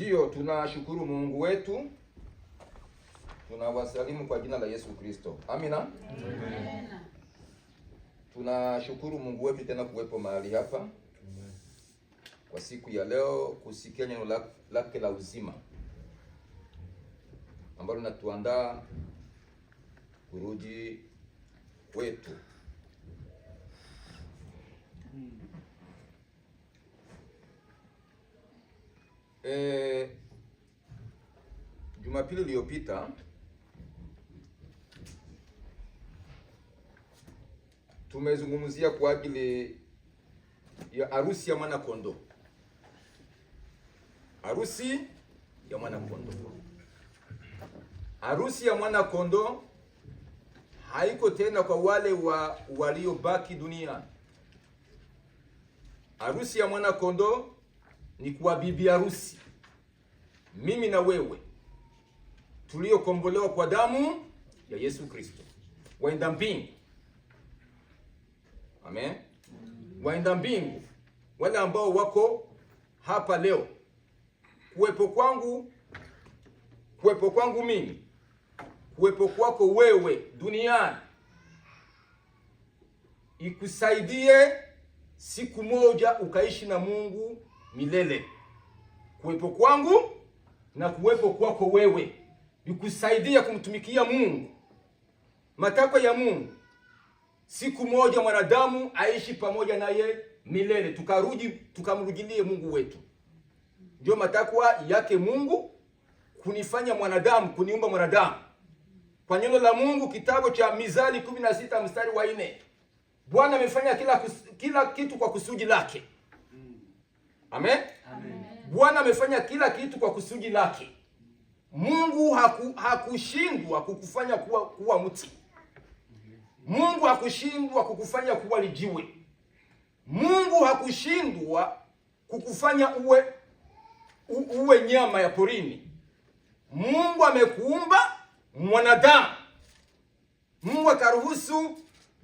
Ndio, tunashukuru Mungu wetu. Tunawasalimu kwa jina la Yesu Kristo. Amina. Amen. Tunashukuru Mungu wetu tena kuwepo mahali hapa kwa siku ya leo kusikia neno lake la uzima ambalo linatuandaa kurudi kwetu. Jumapili iliyopita tumezungumzia kwa ajili ya harusi ya mwana kondoo. Harusi ya mwana kondoo. Harusi ya mwana kondoo haiko tena kwa wale waliobaki duniani. Harusi ya mwana kondoo ni kwa bibi harusi, mimi na wewe tuliokombolewa kwa damu ya Yesu Kristo, waenda mbingu. Amen. Waenda mbingu, wale ambao wako hapa leo. Kuwepo kwangu mimi, kuwepo kwako wewe duniani ikusaidie siku moja ukaishi na Mungu milele. Kuwepo kwangu na kuwepo kwako wewe ikusaidia kumtumikia Mungu. Matakwa ya Mungu, siku moja mwanadamu aishi pamoja naye milele, tukamrudilie Mungu wetu. Ndio matakwa yake Mungu, kunifanya mwanadamu, kuniumba mwanadamu. Kwa neno la Mungu, kitabu cha Mithali 16 mstari wa 4, Bwana amefanya kila kitu kwa kusudi lake. Amen. Amen. Bwana amefanya kila kitu kwa kusudi lake. Mungu hakushindwa kukufanya kuwa mti. Mungu hakushindwa kukufanya kuwa lijiwe. Mungu hakushindwa kukufanya uwe nyama ya porini. Mungu amekuumba mwanadamu. Mungu akaruhusu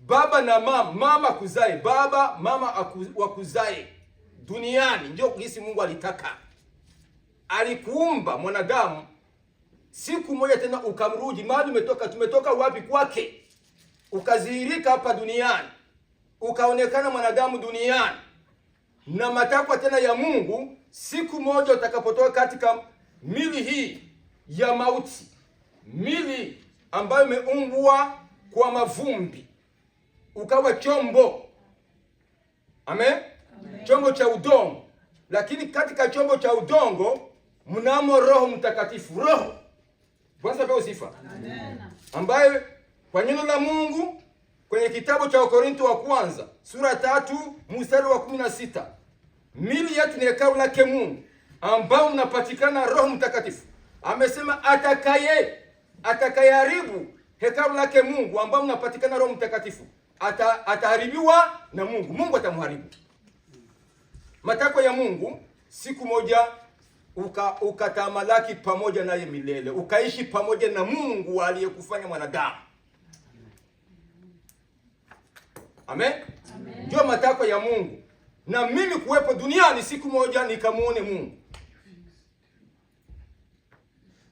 baba na mama kuzae, baba mama wakuzae duniani. Ndio kisi Mungu alitaka. Alikuumba mwanadamu, siku moja tena ukamrudi mahali tumetoka wapi? Kwake. Ukazihirika hapa duniani, ukaonekana mwanadamu duniani. Na matakwa tena ya Mungu, siku moja utakapotoka katika mili hii ya mauti, mili ambayo imeumbwa kwa mavumbi, ukawa chombo. Amen. Amen. Chombo cha udongo. Lakini katika chombo cha udongo mnamo Roho Mtakatifu. Roho, Bwana apewe sifa. Amen. Ambaye kwa neno la Mungu kwenye kitabu cha Wakorintho wa kwanza sura 3 mstari wa 16, mili yetu ni hekalu lake Mungu ambao mnapatikana Roho Mtakatifu. Amesema atakayeharibu hekalu lake Mungu ambao mnapatikana Roho Mtakatifu ataharibiwa na Mungu. Mungu atamharibu. Matakwa ya Mungu, siku moja ukatamalaki pamoja naye milele, ukaishi pamoja na Mungu aliyekufanya mwanadamu. Amen. Amen. Ndio matakwa ya Mungu. Na mimi kuwepo duniani siku moja nikamuone Mungu.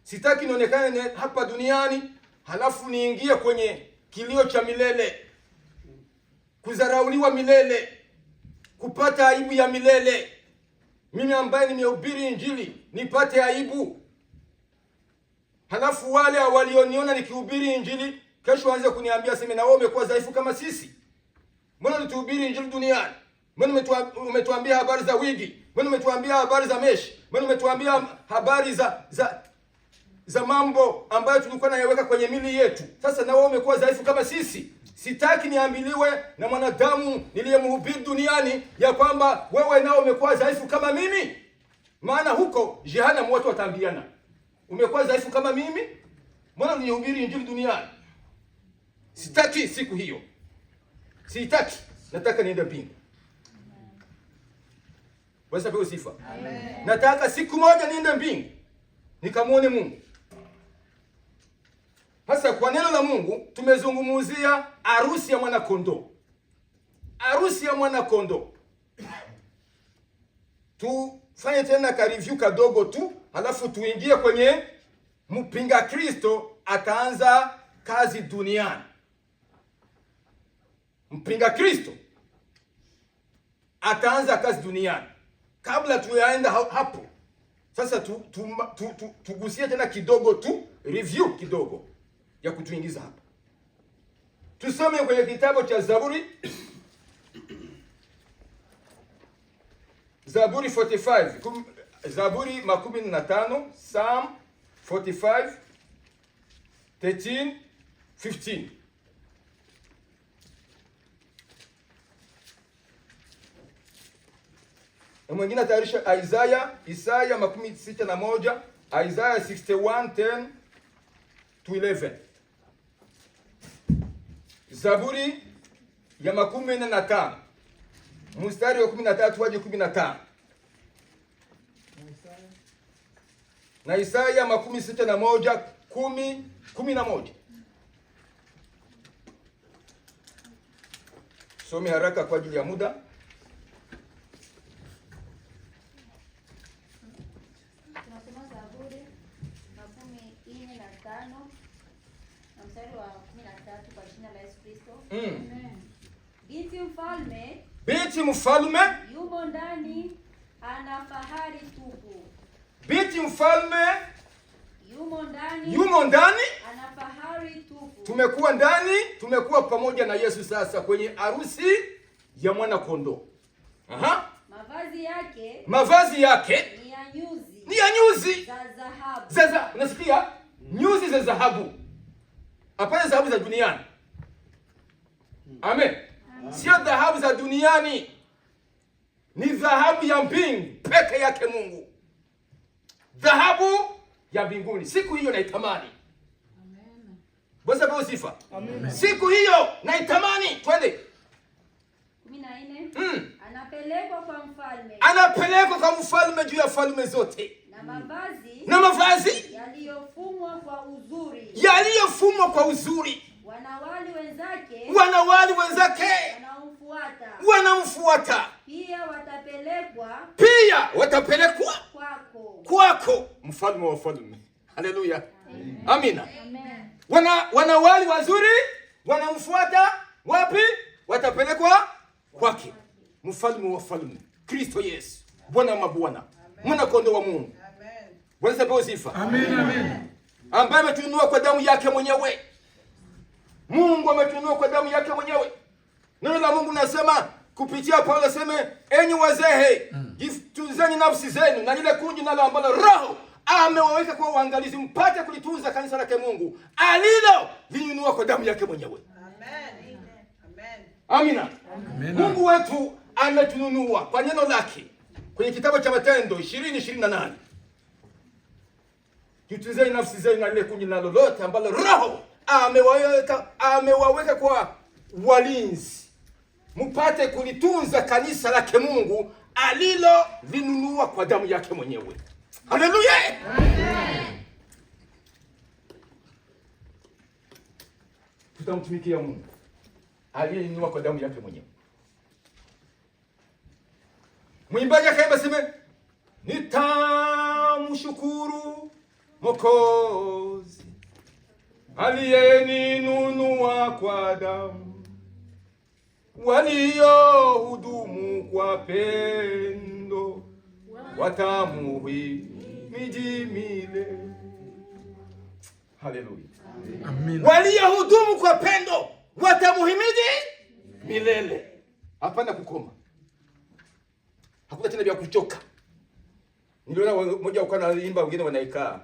Sitaki nionekane hapa duniani halafu niingie kwenye kilio cha milele, kudharauliwa milele, kupata aibu ya milele. Mimi ambaye nimehubiri Injili nipate aibu. Halafu wale walioniona nikihubiri Injili kesho waanze kuniambia sema na wewe umekuwa dhaifu kama sisi. Mbona unatuhubiri Injili duniani? Mbona umetuambia habari za wigi? Mbona umetuambia habari za meshi? Mbona umetuambia habari za mambo ambayo tulikuwa nayaweka kwenye mili yetu? Sasa na wewe umekuwa dhaifu kama sisi. Sitaki niambiliwe na mwanadamu niliyemhubiri duniani ya kwamba wewe nao umekuwa dhaifu kama mimi. Maana huko jehanamu watu wataambiana, umekuwa dhaifu kama mimi? Mbona unihubiri Injili duniani? Sitaki siku hiyo. Sitaki. Nataka niende mbingu. Bwana apewe sifa. Amen. Nataka siku moja niende mbingu nikamuone Mungu. Sasa kwa neno la Mungu tumezungumzia harusi ya mwana kondoo. Harusi ya mwana kondoo. fanye tena ka review kadogo tu, halafu tuingie kwenye mpinga Kristo ataanza kazi duniani. Mpinga Kristo ataanza kazi duniani. Kabla tuyaenda hapo, sasa tugusie tena kidogo tu, review kidogo ya kutuingiza hapa. Tusome kwenye kitabu cha Zaburi, Zaburi 45, Zaburi 15, Psalm 45, 13, 15. Na mwingine atayarisha Isaya 61, Isaiah 61:10 to 11. Zaburi ya 45 mstari wa 13 hadi 15. Na Isaya 61:10-11. Some haraka kwa ajili ya muda. Tunasoma Zaburi 45 na mstari wa 13 kwa jina la Yesu Kristo. Amen. Binti mfalme yumo ndani ana fahari tupu. Binti mfalme yumo ndani ana fahari tupu. Tumekuwa ndani, tumekuwa pamoja na Yesu sasa kwenye harusi ya mwana kondoo. Aha. Mavazi yake ni ya nyuzi za dhahabu. Unasikia? Nyuzi za dhahabu. Hapana dhahabu za duniani. Amen. Sio dhahabu za duniani. Ni dhahabu ya mbingu peke yake Mungu. Dhahabu ya mbinguni. Siku hiyo naitamani. Amen. Bwana kwa sifa. Amen. Siku hiyo naitamani. Twende. 14. Anapelekwa kwa mfalme juu ya falme zote. Na mavazi yaliyofumwa kwa uzuri. Wanawali wenzake wanamfuata. Pia watapelekwa kwako, mfalme wa falme. Haleluya. Amina. Amen. Wanawali wazuri wanamfuata wapi? Watapelekwa kwake, mfalme wa falme, Kristo Yesu, Bwana wa mabwana, mwana kondoo wa Mungu. Amen. Bwana apewe sifa. Amen, amen. Ambaye ametununua kwa damu yake mwenyewe. Mungu ametununua kwa damu yake mwenyewe. Neno la Mungu nasema kupitia Paulo, sema enyi wazee, jitunzeni nafsi zenu na lile kundi nalo ambalo Roho amewaweka kwa uangalizi, mpate kulitunza kanisa lake Mungu alilo linunua kwa damu yake mwenyewe. Amen. Amina. Amen. Mungu wetu ametununua kwa neno lake kwenye kitabu cha Matendo 20:28. Jitunzeni nafsi zenu na lile kundi nalo lote ambalo Roho amewaweka kwa walinzi, mpate kulitunza kanisa lake Mungu alilo linunua kwa damu yake mwenyewe. Haleluya. Amen. Tutamtumikia Mungu aliyenunua kwa damu yake mwenyewe. Mwimbaji akaimba sema nitamshukuru Mwokozi aliyeninunua kwa damu, waliohudumu kwa pendo watamuhimidi milele. Haleluya. Amen. Waliohudumu kwa pendo watamuhimidi milele. Hapana kukoma. Hakuna tena vya kuchoka. Niliona mmoja ukana anaimba, wengine wanaikaa.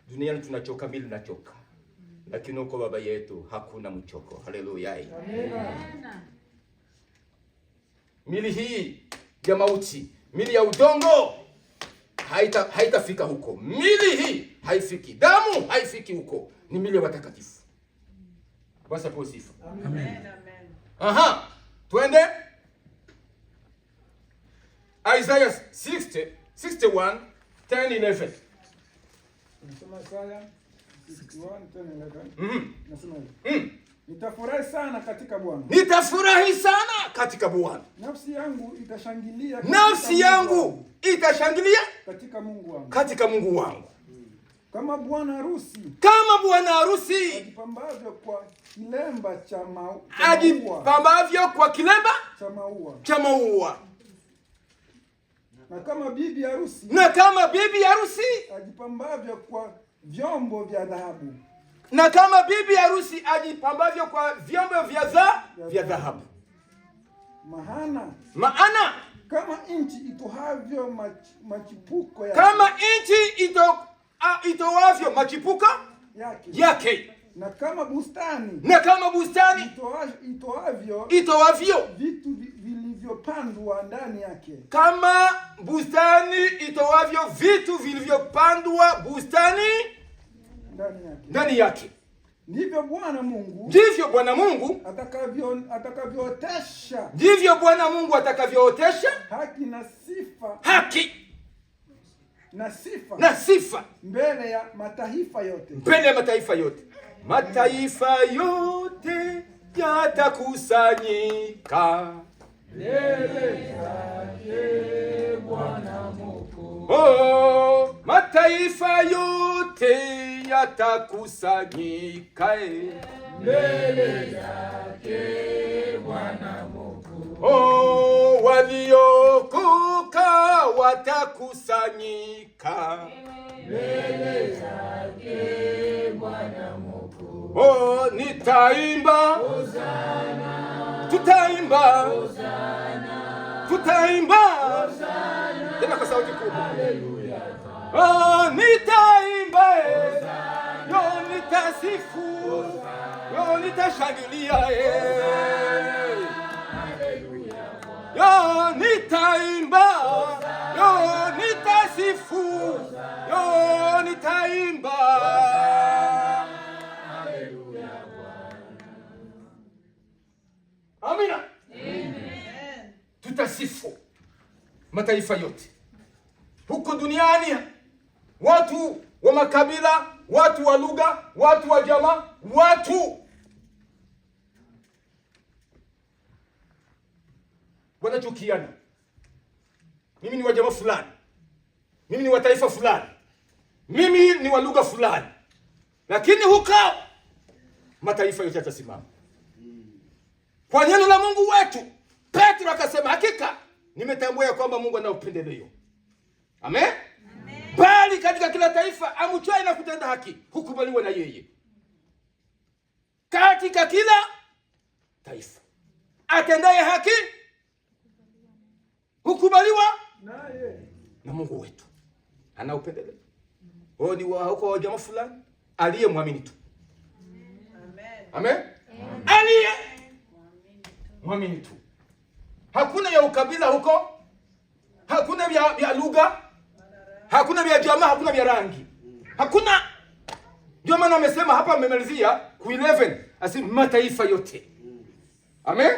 Duniani tunachoka, mimi nachoka. Lakini uko baba yetu hakuna mchoko. Haleluya. Amen. Mili hii ya mauti, mili ya udongo haitafika huko. Mili hii haifiki. Damu haifiki huko. Ni mili ya watakatifu. Bwana kwa sifa. Amen. Aha. Twende. Isaiah 61:10-11. Nasema Isaiah 61:10-11. Nasema hivi. Nitafurahi sana katika Bwana. Nitafurahi sana katika Bwana. Nafsi yangu itashangilia. Nafsi yangu itashangilia katika Mungu wangu. Katika Mungu wangu. Kama bwana harusi. Kama bwana harusi Ajipambavyo kwa kilemba cha maua. Ajipambavyo kwa kilemba cha maua. Na kama bibi harusi. Na kama bibi harusi ajipambavyo kwa vyombo vya dhahabu. Na kama bibi harusi ajipambavyo kwa vyombo vya dhahabu. Maana kama nchi itohavyo machipuko yake. Kama nchi itowavyo machipuko yake. Na kama bustani itoavyo vitu vilivyopandwa ndani yake. Kama bustani itowavyo vitu vilivyopandwa bustani ndani yake. Ndivyo Bwana Mungu atakavyootesha. Ndivyo Bwana Mungu atakavyootesha haki na sifa mbele ya mataifa yote. Mataifa yote yatakusanyika mbele yake Bwana Mungu. Oh, mataifa yote yatakusanyika mbele yake Bwana Mungu. Oh, waliokoka watakusanyika mbele yake Bwana Mungu. Oh, nitaimba Hosana. Tutaimba Hosana. Tutaimba Hosana. Tena kwa sauti kubwa. Haleluya. Oh, nitaimba yo, nitasifu yo, nitashangilia Haleluya. yo, nitaimba yo, nitasifu yo, nitaimba. Haleluya. Amina. Amen. Tutasifu mataifa yote huko duniani, watu wa makabila, watu wa lugha, watu wa jamaa, watu wanachukiana. Mimi ni wa jamaa fulani, mimi ni wa taifa fulani, mimi ni wa lugha fulani, lakini huko mataifa yote yatasimama kwa neno la Mungu wetu. Petro akasema, hakika nimetambua ya kwamba Mungu ana upendeleo. Amen. Bali katika kila taifa amchaye na kutenda haki hukubaliwa na yeye. Katika kila taifa atendaye haki hukubaliwa na Mungu wetu. Ana upendeleo. Wao ni wa huko jamaa fulani aliye muamini tu. Amen. Aliye muamini tu. Hakuna ya ukabila huko. Hakuna vya lugha. Hakuna vya jamaa, hakuna vya rangi. Hakuna. Ndio maana amesema hapa, amemalizia ku 11 asi mataifa yote. Amen.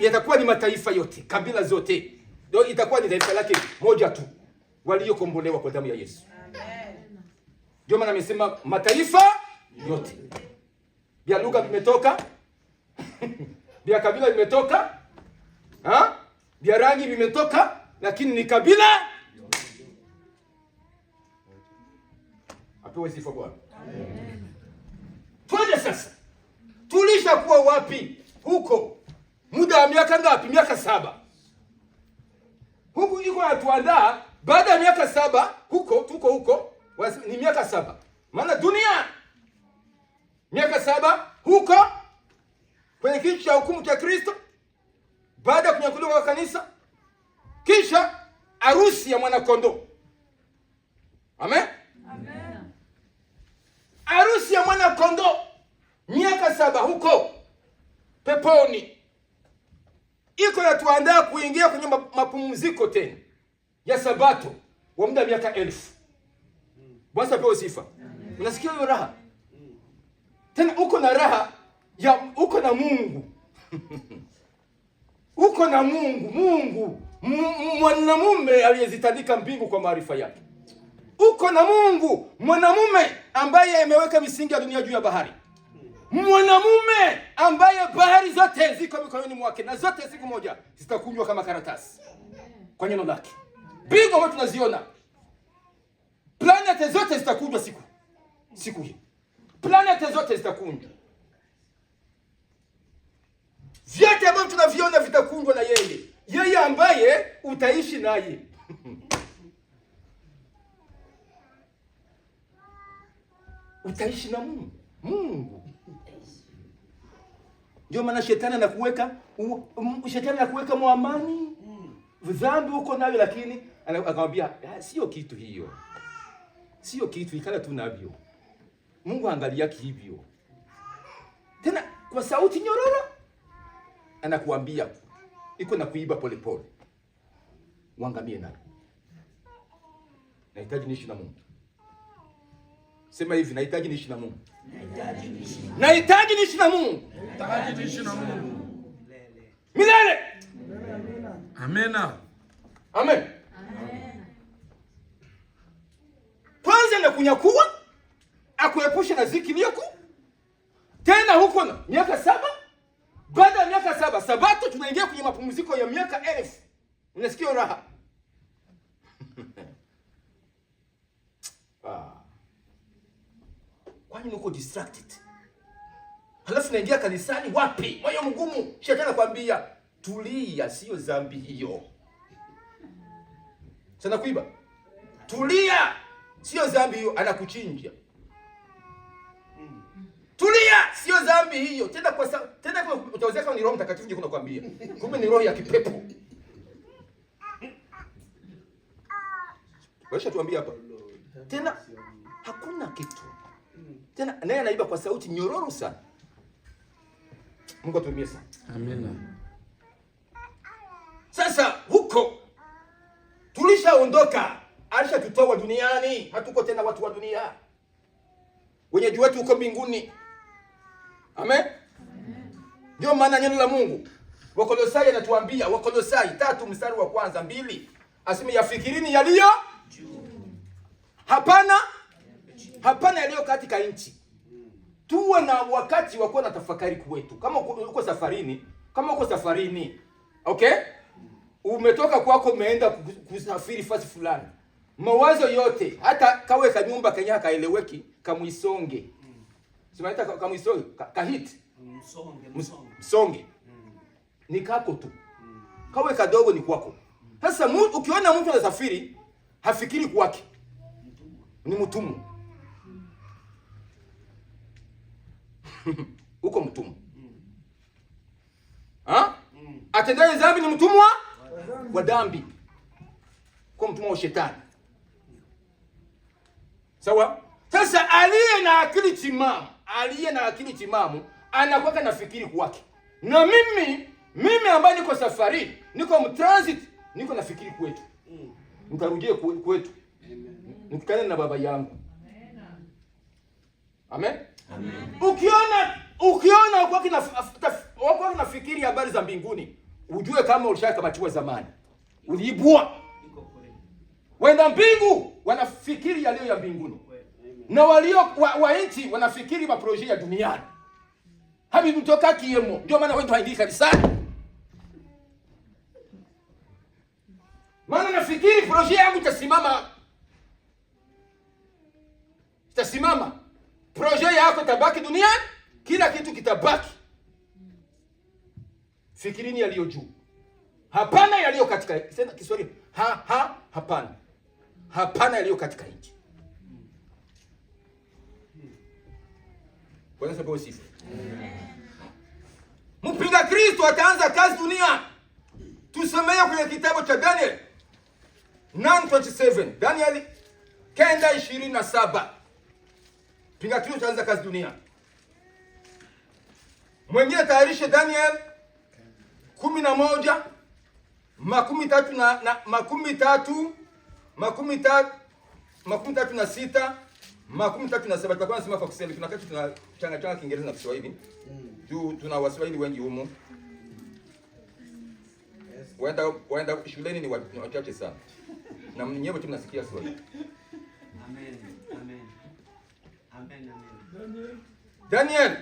Yatakuwa ni mataifa yote, kabila zote. Ndio itakuwa ni taifa lake moja tu, waliokombolewa kwa damu ya Yesu. Amen. Ndio maana amesema mataifa yote. Vya lugha vimetoka. Vya kabila vimetoka. Vya rangi vimetoka, lakini ni kabila. Apewe sifa Bwana. Amen. Twende sasa. Tulishakuwa wapi huko? Muda wa miaka ngapi? Miaka 7. Huku iko atuandaa baada ya miaka 7 huko, tuko huko ni miaka 7. Maana dunia miaka 7 huko kwenye kiti cha hukumu cha Kristo, baada ya kunyakuliwa kwa kanisa, kisha harusi ya mwana kondoo. Amen. Amen. Harusi ya mwana kondoo miaka 7 huko peponi iko yatuandaa kuingia kwenye mapumziko tena ya Sabato wa muda miaka 1000. Bwana apewe sifa. Unasikia hiyo raha? Tena uko na raha ya uko na Mungu. Uko na Mungu mwanamume aliyezitandika mbingu kwa maarifa yake. Uko na Mungu mwanamume ambaye ameweka misingi ya dunia juu ya bahari. mwanamume ambaye bahari zote ziko mikononi mwake na zote siku moja zitakunjwa kama karatasi kwa neno lake. Bingu ambazo tunaziona, planeti zote zitakunjwa siku hii. Planeti zote zitakunjwa. Vyote ambavyo tunaviona vitakunjwa na yeye ambaye utaishi naye. Utaishi na Mungu. Ndio maana shetani anakuweka muamani. Dhambi uko nayo, lakini akamwambia sio kitu hiyo. Sio kitu, ikala tu navyo. Mungu angalia hivyo. Tena kwa sauti nyororo anakuambia iko na kuiba polepole. Uangamie nayo. Nahitaji niishi na Mungu. Sema hivi, nahitaji niishi na Mungu. Nahitaji niishi na Mungu. Nahitaji niishi na Mungu. Milele. Amena. Amen. Kwanza na kunyakua, akuepusha na ziki yako. Tena huko na miaka 7. Baada ya miaka 7, Sabato tunaingia kwenye mapumziko ya miaka 1000. Unasikia raha? Kwani uko distracted? Halafu naingia kanisani wapi? Moyo mgumu. Shetani anakuambia tulia, sio dhambi hiyo. Sana kuiba. Tulia, sio dhambi hiyo, anakuchinja. Tulia, sio dhambi hiyo. Tena utawezeka ni Roho Mtakatifu ndiye kunakwambia. Kumbe ni roho ya kipepo. Wacha tuambie hapa. Tena hakuna kitu. Tena naye anaiba kwa sauti nyororo sana. Mungu atumie sana. Amina. Sasa huko tulishaondoka, alishatutoa duniani, hatuko tena watu wa dunia. Wenyeji wetu uko mbinguni. Amen. Ndio maana neno la Mungu Wakolosai anatuambia, Wakolosai 3:1-2, aseme yafikirini yaliyo juu. Hapana yaliyo katika nchi. Tuwe na wakati wa kuwa na tafakari kwetu. Kama uko safarini, okay? Umetoka kwako umeenda kusafiri fasi fulani. Mawazo yote, hata kawe kanyumba kenya kaeleweki, kamuisonge. Simaita kamuisonge, kahit. Msonge. Ni kako tu. Kawe kadogo ni kwako. Sasa ukiona mtu anasafiri, hafikiri kwake. Ni mtumwa. Uko mtumwa. Atendaye dhambi ni mtumwa wa dhambi. Kwa mtumwa wa shetani. Sawa? Sasa aliye na akili timamu anakuwa nafikiri kwake. Na mimi ambaye niko safari, niko mtransit, niko nafikiri kwetu. Nitarudie kwetu. Nikutane na baba yangu. Amen. Amen. Ukiona wako nafikiri habari za mbinguni, ujue kama ulishakamatiwa zamani. Uliibua. Wenda mbingu wanafikiri yaliyo ya mbinguni. Na walio wa nchi wanafikiri maproje ya duniani. Habi mtoka kiemo. Ndio maana wewe haingii kanisani. Maana nafikiri proje yangu itasimama. Proje yako itabaki duniani, kila kitu kitabaki. Fikirini yaliyo juu. Hapana yaliyo katika, sema Kiswahili, hapana. Hapana yaliyo katika nchi. Bwana sababu sifa. Mpinga Kristo ataanza kazi dunia. Tusomea kwenye kitabu cha Daniel 9:27. Daniel 9:27. Mpinga Kristo ataanza kazi dunia. Mwingine tayarishe Daniel 11 36 37. Tutakuwa nasema kwa Kiswahili, kuna wakati tunachanganya Kiingereza na Kiswahili. Tuna Waswahili wengi humo. Waenda shuleni ni wachache sana. Na mnyewe tu mnasikia Swahili. Amen. Daniel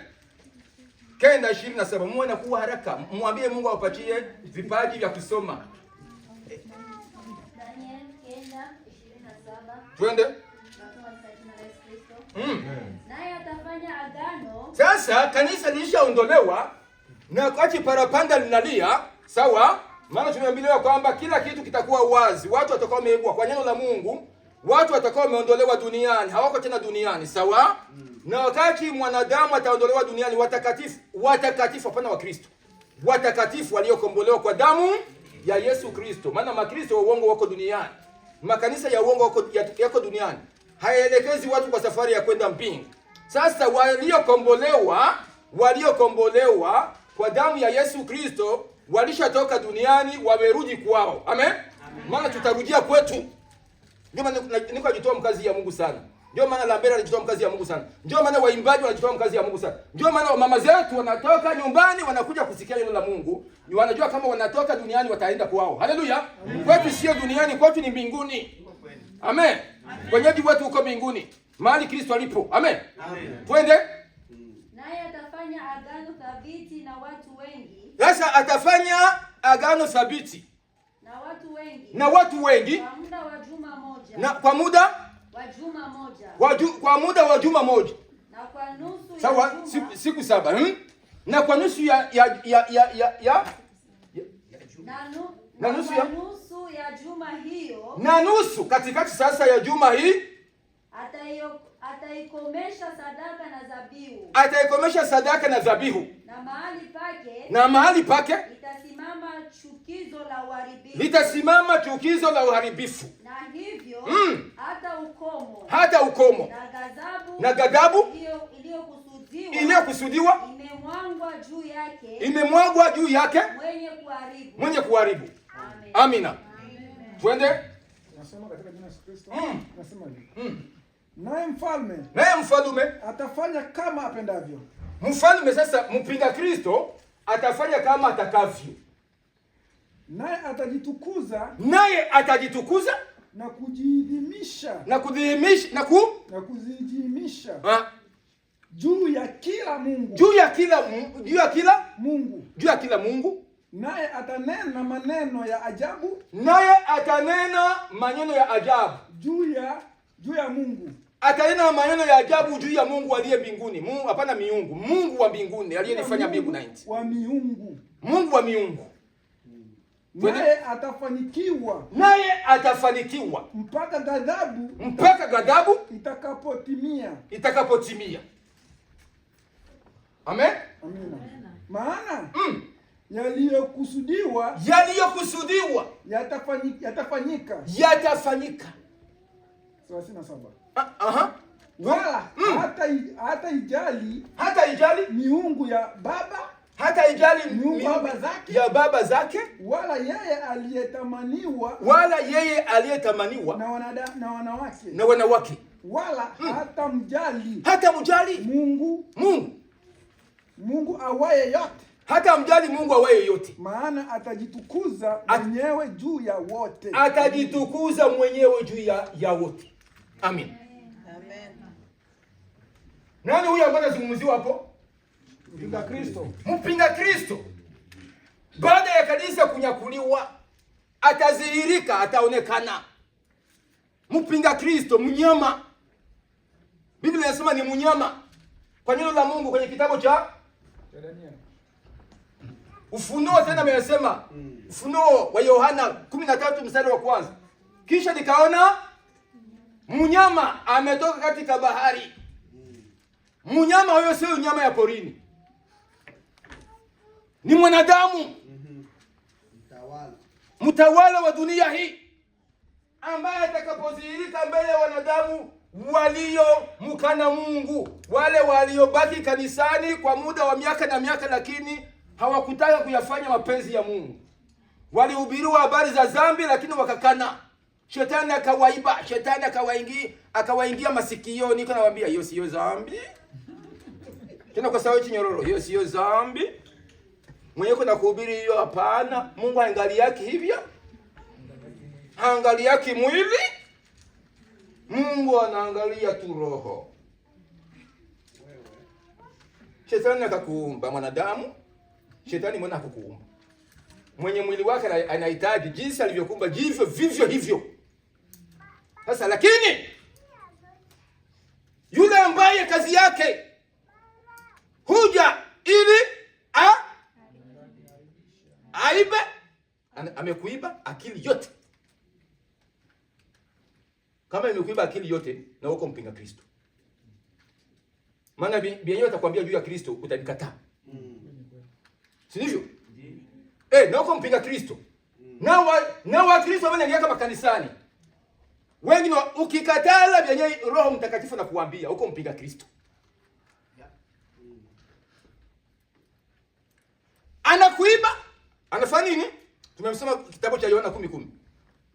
9:27. Muwe na kuwa haraka. Mwambie Mungu awapatie vipaji vya kusoma. Daniel 9:27. Twende. Naye atafanya agano. Sasa kanisa lilishaondolewa na wakati parapanda linalia, sawa? Maana tumeambiwa kwamba kila kitu kitakuwa wazi. Watu watakuwa wameibwa kwa neno la Mungu. Watu watakuwa wameondolewa duniani, hawako tena duniani, sawa? Na wakati mwanadamu ataondolewa duniani, watakatifu hapana wa Kristo. Watakatifu waliokombolewa kwa damu ya Yesu Kristo. Maana makristo wa uongo wako duniani. Makanisa ya uongo yako duniani. Hayaelekezi watu kwa safari ya kwenda mbingu. Sasa waliokombolewa kwa damu ya Yesu Kristo walishatoka duniani, wamerudi kwao. Amen. Maana tutarudia kwetu. Ndio maana niko najitoa mkazi ya Mungu sana. Ndio maana Lambera anajitoa mkazi ya Mungu sana. Ndio maana waimbaji wanajitoa mkazi ya Mungu sana. Ndio maana mama zetu wanatoka nyumbani wanakuja kusikia neno la Mungu. Ni wanajua kama wanatoka duniani wataenda kwao. Haleluya. Kwetu sio duniani, kwetu ni mbinguni. Amen. Wenyeji wetu uko mbinguni. Mahali Kristo alipo. Amen. Amen. Twende. Naye atafanya agano thabiti na watu wengi. Sasa atafanya agano thabiti na watu wengi kwa muda wa juma moja. Na kwa muda wa juma moja. Kwa muda wa juma moja. Na kwa nusu sawa, ya juma. Siku 7. Na kwa nusu ya nusu ya juma hiyo. Na nusu katikati sasa ya juma hii ataikomesha sadaka na zabihu. Ataikomesha sadaka na zabihu. Na mahali pake litasimama chukizo la uharibifu. Na hivyo hata ukomo na ghadhabu iliyokusudiwa imemwagwa juu yake mwenye kuharibu. Amina. Twende. Nasema katika jina la Yesu Kristo. Nasema hivi. Naye mfalme atafanya kama apendavyo. Mfalme sasa, mpinga Kristo atafanya kama atakavyo. Naye atajitukuza na kujidimisha juu ya kila Mungu. Naye atanena maneno ya ajabu. Juu ya Mungu. Atanena maneno ya ajabu juu ya Mungu aliye mbinguni. Mungu hapana miungu. Mungu wa mbinguni aliyefanya mbingu na nchi. Mungu wa miungu. Naye atafanikiwa mpaka ghadhabu itakapotimia. Amen. Amina. Maana yaliyokusudiwa yatafanyika. 37. Wala hata ijali miungu ya baba, baba zake, wala yeye aliyetamaniwa na wanawake, wala hata mjali Mungu awaye yote. Hata mjali Mungu awaye yote. Maana atajitukuza mwenyewe juu ya wote. Amen. Nani huyo ambaye anazungumziwa hapo? Mpinga Kristo. Baada ya kanisa kunyakuliwa, atadhihirika, ataonekana. Mpinga Kristo, mnyama. Biblia inasema ni mnyama. Kwa neno la Mungu kwenye kitabu cha Ufunuo tena amesema. Ufunuo wa Yohana 13 mstari wa 1. Kisha nikaona mnyama ametoka katika bahari. Mnyama huyo sio nyama ya porini. Ni mwanadamu. Mtawala wa dunia hii ambaye atakapodhihirika mbele ya wanadamu waliomkana Mungu, wale waliobaki kanisani kwa muda wa miaka na miaka, lakini hawakutaka kuyafanya mapenzi ya Mungu. Walihubiriwa habari za dhambi lakini wakakana. Shetani akawaiba, shetani akawaingia masikioni, kana waambia hiyo sio dhambi. Tena kwa sauti nyororo, hiyo sio dhambi. Mwenye kuna kuhubiri hiyo hapana. Mungu haangalia yake hivyo. Haangalia yake mwili. Mungu anaangalia tu roho. Shetani akakuumba mwanadamu, shetani mwana hakukuumba. Mwenye mwili wake anahitaji jinsi alivyokuumba jivyo vivyo hivyo. Sasa lakini yule ambaye kazi yake huja ili aibe, amekuiba akili yote. Kama imekuiba akili yote, na uko mpinga Kristo. Maana bienyewe atakwambia juu ya Kristo utanikataa. Si ndivyo? Na uko mpinga Kristo. Na wa Kristo wanaingia kama kanisani. Wengine ukikatala bienyewe Roho Mtakatifu na kuambia uko mpinga Kristo. Anakuiba, anafanya nini? Tumemsoma kitabu cha Yohana 10:10.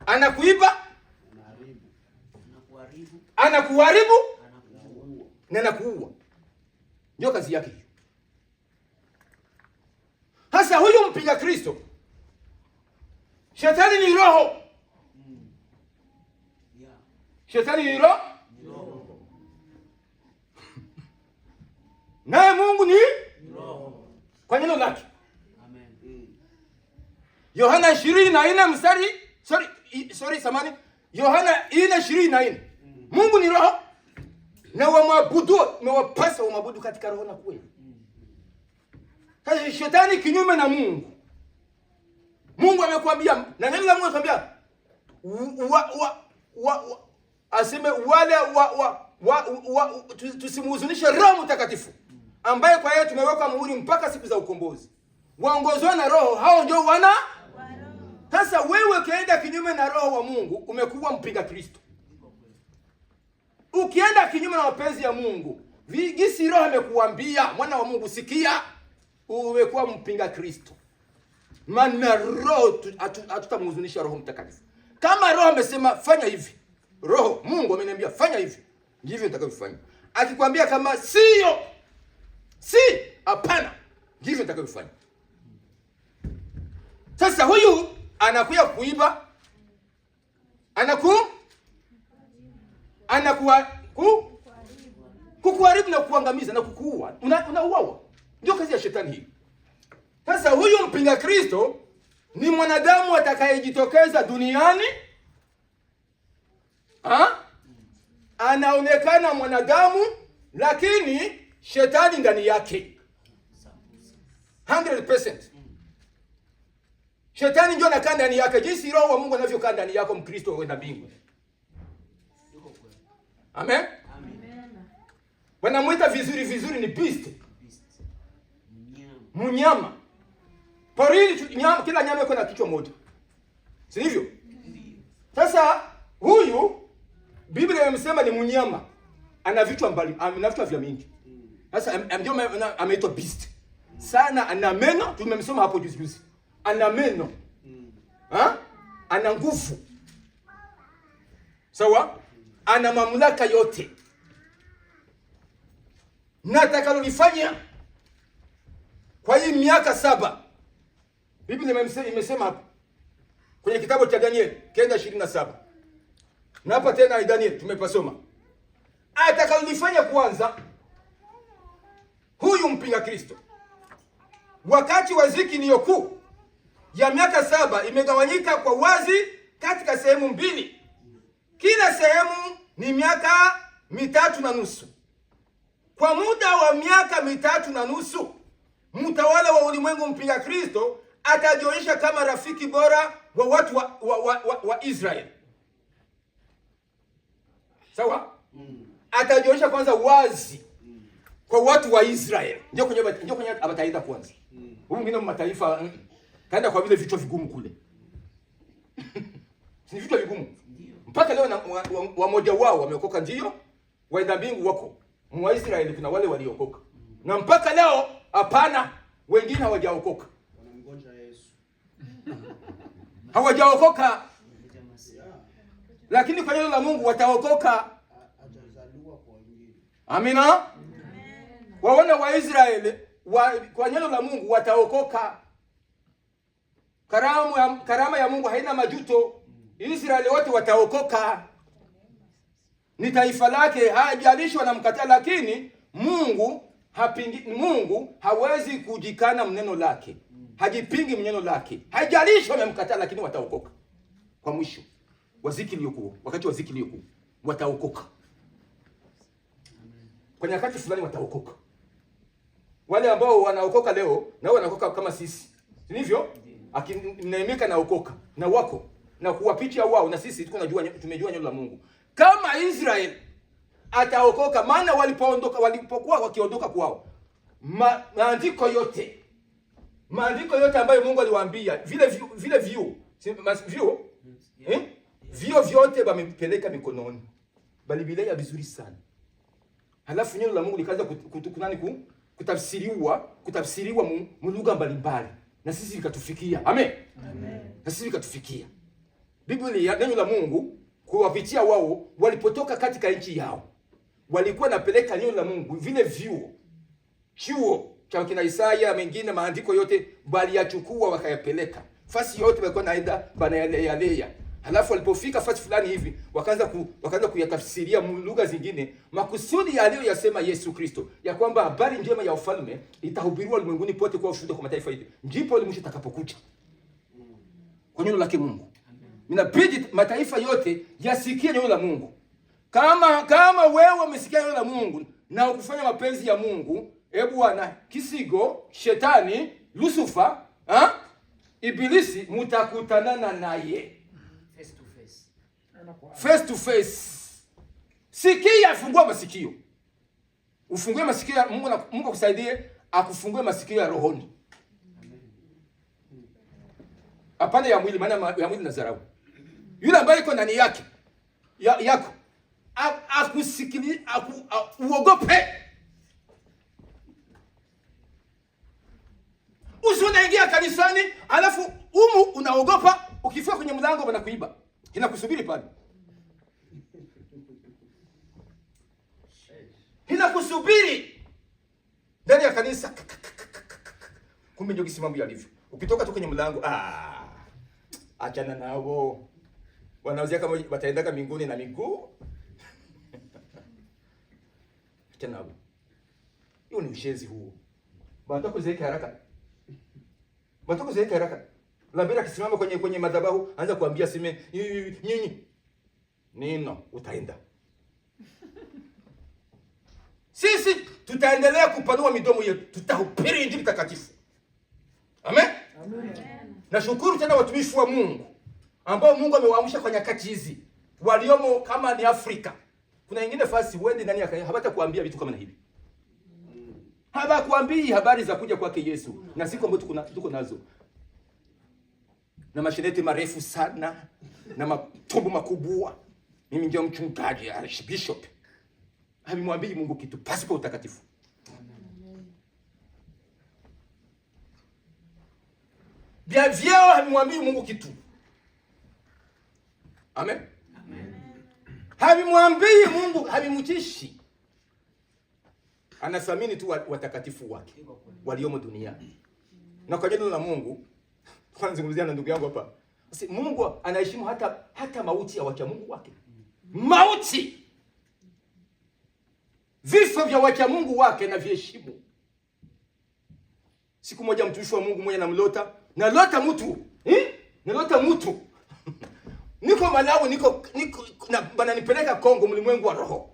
Anakuiba, anakuharibu, na anakuua. Ndio kazi yake hiyo. Sasa huyu mpinga Kristo, shetani ni roho. Shetani ni roho. Naye Mungu ni roho. Kwa neno lake. Amen. Yohana 24 mstari samani. Yohana 4:24. Mungu ni roho. Na wamwabudu, na wapasa wamwabudu katika roho na kweli. Sasa shetani kinyume na Mungu. Mungu amekwambia, na neno la Mungu amekwambia aseme wale tusimhuzunishe Roho Mtakatifu ambaye kwa yeye tumeweka muhuri mpaka siku za ukombozi. Waongozwa na roho, hao ndio wana. Sasa wewe ukienda kinyume na roho wa Mungu, umekuwa mpinga Kristo. Ukienda kinyume na mapenzi ya Mungu, vigisi roho amekuambia mwana wa Mungu sikia, umekuwa mpinga Kristo. Maana roho hatutamhuzunisha Roho Mtakatifu. Kama roho amesema fanya hivi, roho Mungu ameniambia fanya hivi, ndivyo nitakavyofanya. Akikwambia kama sio, hapana, ndivyo nitakavyofanya. Sasa huyu anakuja kuiba, kukuharibu na kuangamiza na kukuua. Unauawa. Ndio kazi ya shetani hii. Sasa huyu mpinga Kristo ni mwanadamu atakayejitokeza duniani. Anaonekana mwanadamu lakini shetani ndani yake. 100%. Shetani ndio anakaa ndani yake. Jinsi roho wa Mungu anavyokaa ndani yako, Mkristo huenda mbinguni. Amen. Wanamuita vizuri ni beast. Mnyama. Porini kila nyama iko na kichwa moja. Si hivyo? Sasa huyu Biblia imesema ni mnyama. Ana vichwa mbali, ana vichwa vya mingi. Sasa ndio ameitwa beast. Sana ana meno, tumemsoma hapo juzi. Ana meno. Ana nguvu. Sawa? Ana mamlaka yote. Na atakalolifanya kwa hii miaka 7. Biblia imesema hapo kwenye kitabu cha Daniel 9:27. Na hapa tena Daniel tumepasoma. Atakalolifanya kwanza huyu mpinga Kristo. Wakati wa ziki ni kuu ya miaka 7 imegawanyika kwa wazi katika sehemu mbili. Kila sehemu ni miaka 3.5. Kwa muda wa miaka 3.5, mtawala wa ulimwengu mpinga Kristo atajionyesha kama rafiki bora wa watu wa Israeli. Sawa? Atajionyesha kwanza wazi kwa watu wa Israeli. Ndio kwenye abataenda kwanza. Huyu mwingine mataifa kaenda kwa vile vitu vigumu kule. Si vitu vigumu. Mpaka leo wamoja wao wameokoka, ndio waenda mbingu wako. Mwa Israeli kuna wale waliokoka. Na mpaka leo hapana, wengine hawajaokoka. Wanamgonja Yesu. Hawajaokoka. Lakini kwa neno la Mungu wataokoka. Hajazaliwa kwa wengine. Amina. Waona wa Israeli kwa neno la Mungu wataokoka. Karama ya Mungu haina majuto. Israeli wote wataokoka. Ni taifa lake, hajalishi wanamkataa, lakini Mungu hapingi. Mungu hawezi kujikana mneno lake, hajipingi mneno lake. Haijalishi wamemkataa, lakini wataokoka kwa mwisho wa ziki iliyokuwa, wakati wa ziki iliyokuwa wataokoka. Kwa nyakati fulani wataokoka. Wale ambao wanaokoka leo na wanaokoka kama sisi, sivyo? Akinemeka naokoka na wako na kuwapitia wao, na sisi tumejua neno la Mungu. Kama Israeli ataokoka, maana walipokuwa wakiondoka kwao, maandiko yote ambayo Mungu aliwaambia, vile vio vyote wamepeleka mikononi, bali Biblia vizuri sana. Halafu neno la Mungu likaanza kutafsiriwa mu lugha mbalimbali, na sisi likatufikia. Amen. Na sisi likatufikia. Biblia, neno la Mungu kuwapitia wao, walipotoka katika nchi yao, walikuwa napeleka neno la Mungu, vile chuo cha kina Isaya, mengine maandiko yote bali yachukua wakayapeleka. Fasi yote walikuwa naenda banayalea. Halafu walipofika fasi fulani hivi, wakaanza kuyatafsiria lugha zingine, makusudi yasema Yesu Kristo, ya kwamba habari njema ya ufalme itahubiriwa ulimwenguni pote kwa ushuhuda kwa mataifa yote. Ndipo mwisho utakapokuja. Kwa neno lake Mungu. Inabidi mataifa yote yasikie neno la Mungu. Kama wewe umesikia neno la Mungu na ukufanya mapenzi ya Mungu, Bwana, kisigo, shetani, Lucifer, Ibilisi mutakutanana naye. Face to face. Sikia, fungua masikio. Ufungue masikio ya Mungu, na Mungu akusaidie akufungue masikio ya rohoni. Hapana ya mwili, maana ya mwili na dharau. Yule ambaye iko ndani yake yako akusikili uogope. Unaingia kanisani, alafu unaogopa, ukifika kwenye mlango wanakuiba. Inakusubiri pale. Inakusubiri ndani ya kanisa. Kumbe ndio kisi mambo yalivyo. Ukitoka tu kwenye mlango, achana nao. Wanauzia kama wataendaka mbinguni na miguu. Achana nao. Hiyo ni ushenzi huo. Wanataka kuzeeka haraka. Labda akisimama kwenye madhabahu anza kuambia sime nyinyi nino utaenda. Sisi tutaendelea kupanua midomo yetu, tutahubiri Injili takatifu. Amen. Nashukuru tena watumishi wa Mungu ambao Mungu amewaamsha kwa nyakati hizi, waliomo kama ni Afrika. Kuna wengine fasi wende ndani ya habata kuambia vitu kama na hivi. Habakuambii habari za kuja kwake Yesu, na siku ambazo tuko nazo. Na masheneti marefu sana, na matumbo makubwa. Mimi ndio mchungaji, archbishop. Habimwambii Mungu kitu, pasipo utakatifu. Vyao habimwambii Mungu kitu. Amen. Habimwambii Mungu, habimutishi. Anathamini tu watakatifu wake waliomo duniani. Na kwa neno la Mungu, kwanza nizungumzia na ndugu yangu hapa. Mungu anaheshimu hata mauti ya wacha Mungu wake. Mauti. Vifo vya wacha Mungu wake na viheshimu. Siku moja mtumishi wa Mungu mmoja nalota mtu. Niko Malawi, niko bananipeleka Kongo, mlimwengu wa roho.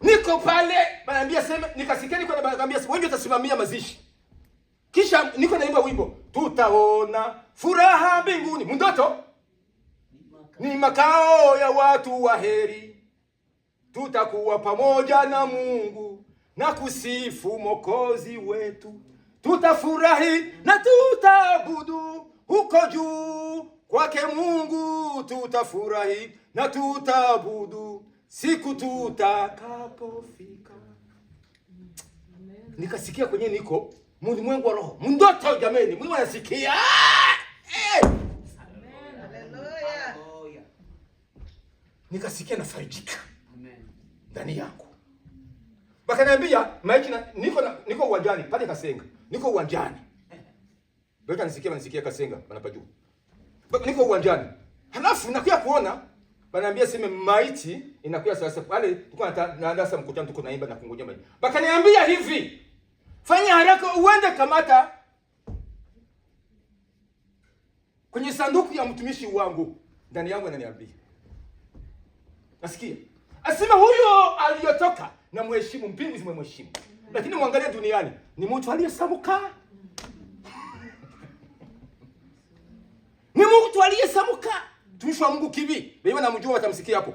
Niko pale, bananiambia sema, nikasikia niko na bananiambia wewe utasimamia mazishi. Kisha niko naimba wimbo, tutaona furaha mbinguni. Mundoto ni makao ya watu waheri. Tutakuwa pamoja na Mungu na kusifu Mwokozi wetu. Tutafurahi na tutaabudu huko juu kwake Mungu. Tutafurahi na tutaabudu siku tutakapofika. Nikasikia kwenye niko ulimwengu wa roho. Mundoto jameni, Mungu anasikia. Haleluya. Nikasikia nafarijika. Amen. Ndani yangu. Bakaniambia, niko uwanjani pale Kasenga. Niko uwanjani. Beka nisikia Kasenga panapajua. Niko uwanjani. Halafu nakuja kuona bananiambia sema maiti inakuja sasa pale tulikuwa naandaa mkutano, tuko naimba na kungoja maiti. Bakaniambia hivi, Fanya haraka uende kamata kwenye sanduku ya mtumishi wangu. Ndani yangu ananiambia. Nasikia. Asema huyo aliyotoka na mheshimu, mbingu zimemheshimu. Lakini muangalie duniani, ni mtu aliyesamuka. Ni mtu aliyesamuka. Tumishi wa Mungu kivi. Wewe namjua watamsikia hapo.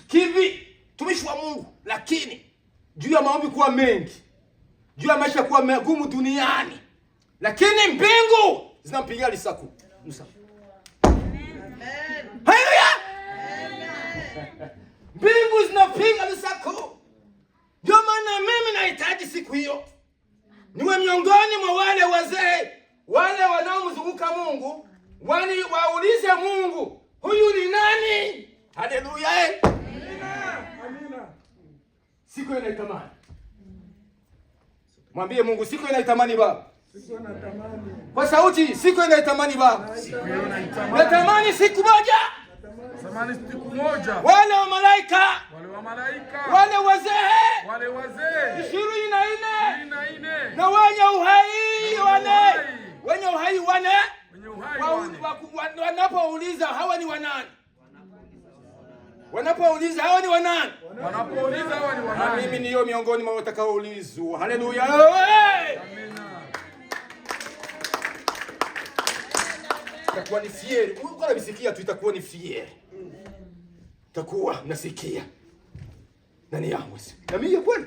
Kivi, tumishi wa Mungu, lakini juu ya maombi kuwa mengi, juu ya maisha kuwa magumu duniani, lakini mbingu zinampigia lisaku. Haleluya! Mbingu zinapiga lisaku. Ndio maana mimi nahitaji siku hiyo niwe miongoni mwa wale wazee, wale wanaomzunguka Mungu, wani waulize Mungu, huyu ni nani? Haleluya! Amina. Siku hiyo naitamani. Mwambie Mungu, siku hiyo naitamani Baba. Siku natamani. Kwa sauti, siku hiyo naitamani Baba. Siku hiyo naitamani. Natamani siku moja. Natamani siku moja. Wale wa malaika. Wale wazee. 24. Na wenye uhai wane. Wenye uhai wane. Wanapouliza hawa ni wanani? Wanapouliza hawa ni wanani? Wanapouliza hawa ni wanani? Mimi niyo miongoni mwa watakaoulizwa. Haleluya. Amina. Itakuwa ni fieri. Uko nabisikia tu, itakuwa ni fieri. Itakuwa nasikia. Nani yangu? Na mimi kweli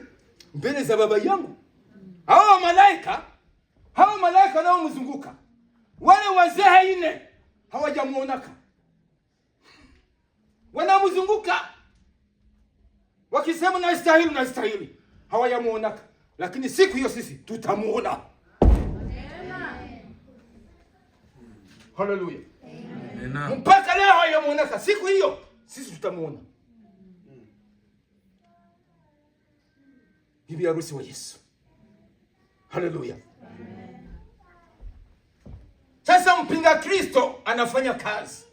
mbele za baba yangu. Hao malaika nao mzunguka. Wale wazee 4 hawajamuonaka. Wanamzunguka wakisema nastahili, hawajamuonaka. Lakini siku hiyo sisi tutamuona. Haleluya. Amen. Mpaka leo hawajamuonaka, siku hiyo sisi tutamuona. Bibi harusi wa Yesu. Haleluya. Sasa mpinga Kristo anafanya kazi.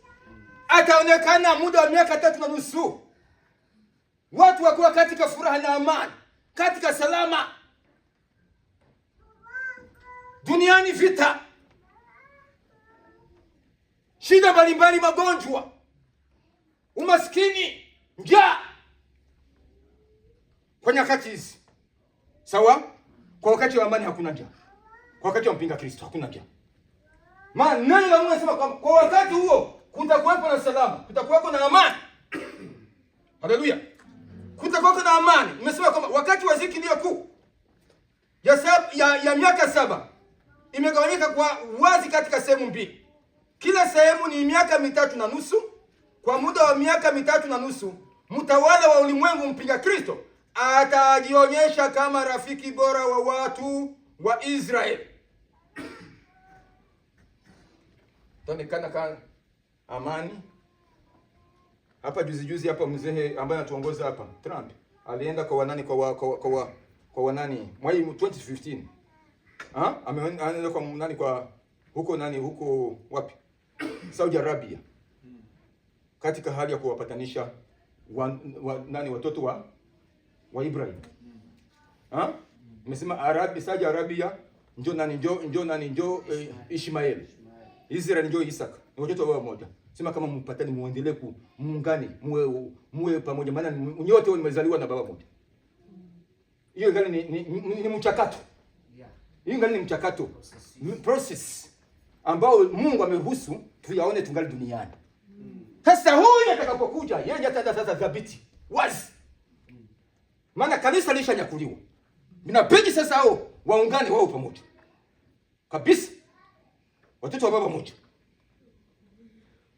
Ataonekana muda wa miaka 3.5. Watu wakuwa katika furaha na amani, katika salama. Duniani vita, shida mbalimbali, magonjwa, umaskini, njaa. Kwa nyakati hizi, sawa? Kwa wakati wa amani hakuna njaa. Kwa wakati wa mpinga Kristo hakuna njaa. Maana nani la Mungu anasema kwa wakati huo kutakuwepo na salama, kutakuwepo na amani. Haleluya. Kutakuwepo na amani. Nimesema kwamba wakati wa ziki ndio kuu ya miaka 7 imegawanyika kwa wazi katika sehemu mbili. Kila sehemu ni miaka 3.5. Kwa muda wa miaka 3.5 mtawala wa ulimwengu mpinga Kristo atajionyesha kama rafiki bora wa watu wa Israeli. Taonekana kama amani. Hapa juzi hapa mzee ambaye anatuongoza hapa, Trump, alienda kwa wanani kwa wanani mwai 2015. Ameenda kwa nani, kwa huko wapi? Saudi Arabia. Katika hali ya kuwapatanisha watoto wa Ibrahim. Nimesema Saudi Arabia njo Ishmael. Israeli ndio Isaka. Ni watoto wao moja. Sema kama mpatani muendelee muungane, muwe pamoja, maana nyote mmezaliwa na baba moja. Hiyo gani ni mchakato. Hiyo gani ni mchakato. Process ambao Mungu ameruhusu tuyaone tungali duniani. Sasa huyu atakapokuja, yeye sasa dhabiti wazi. Maana kanisa lishanyakuliwa. Inabidi sasa hao waungane wao pamoja. Kabisa. Watoto wa baba moja.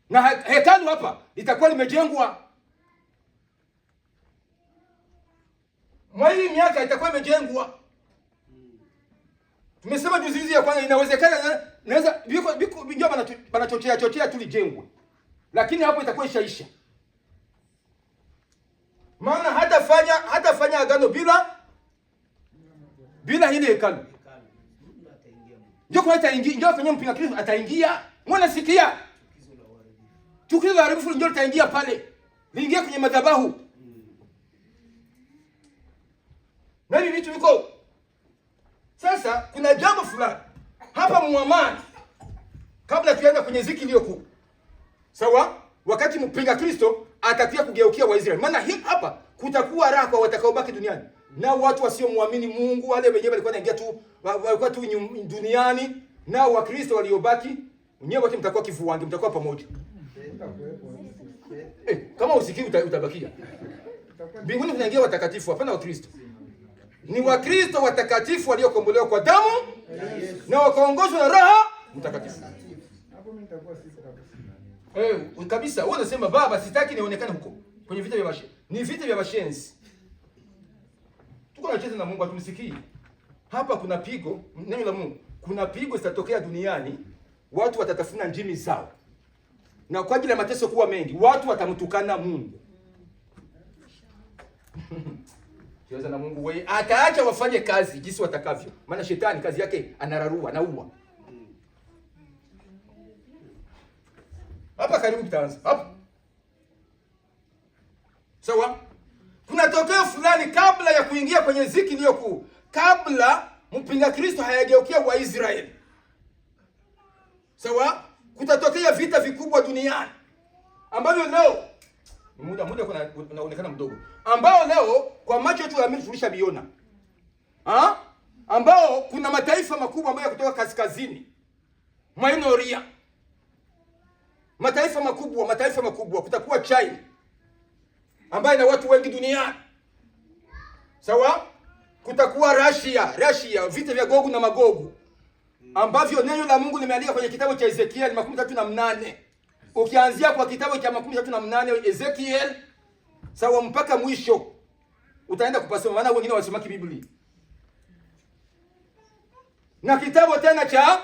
Na hekalu hapa litakuwa limejengwa. Mwezi miaka itakuwa imejengwa. Tumesema juzi ya kwanza inawezekana naweza biko banachochea tulijengwe. Lakini hapo itakuwa ishaisha. Maana hatafanya agano bila ile hekalu. Ndio kwa ataingia, kwenye mpinga Kristo ataingia. Mwana sikia. Chukizo la haribifu ndio litaingia pale. Liingia kwenye madhabahu. Na hivi vitu viko. Sasa kuna jambo fulani hapa muamani, kabla tuenda kwenye ziki iliyo kuu. Sawa? Wakati mpinga Kristo atakuja kugeukia Waisraeli. Maana hapa kutakuwa raha kwa watakaobaki duniani. Na watu wasiomwamini Mungu, wale wenyewe walikuwa wanaingia tu, walikuwa tu duniani, na Wakristo waliobaki, wenyewe wote mtakuwa kifuange, mtakuwa pamoja. Kama usikii utabakia. Mbinguni kunaingia watakatifu, hapana Wakristo. Ni Wakristo watakatifu waliokombolewa kwa damu na wakaongozwa na Roho Mtakatifu. Hapo mimi nitakuwa sipo kabisa. Kabisa. Wewe unasema baba, sitaki nionekane huko kwenye vita vya bashenzi. Ni vita vya bashenzi. Tuko tunacheza na Mungu, hatumsikii. Hapa kuna pigo, neno la Mungu. Kuna pigo zitatokea duniani, watu watatafuna ndimi zao. Na kwa ajili ya mateso kuwa mengi, watu watamtukana Mungu. Kiweza na Mungu wewe ataacha wafanye kazi jinsi watakavyo. Maana shetani kazi yake anararua, anaua. Hapa karibu tutaanza. Hapa. Sawa? Kuna tokeo fulani kabla ya kuingia kwenye ziki iliyo kuu. Kabla mpinga Kristo hayageukia Waisraeli. Sawa? Kutatokea vita vikubwa duniani. Ambavyo leo muda unaonekana mdogo. Ambao leo kwa macho yetu ya mimi tulishabiona. Ambao kuna mataifa makubwa ambayo kutoka kaskazini. Mainoria. Mataifa makubwa kutakuwa China ambayo ina watu wengi duniani. Sawa? Kutakuwa Russia, vita vya Gogu na Magogu. Ambavyo neno la Mungu limeandika kwenye kitabu cha Ezekiel 38. Ukianzia kwa kitabu cha 38 Ezekiel, sawa mpaka mwisho utaenda kupasoma, maana wengine wasoma Biblia. Na kitabu tena cha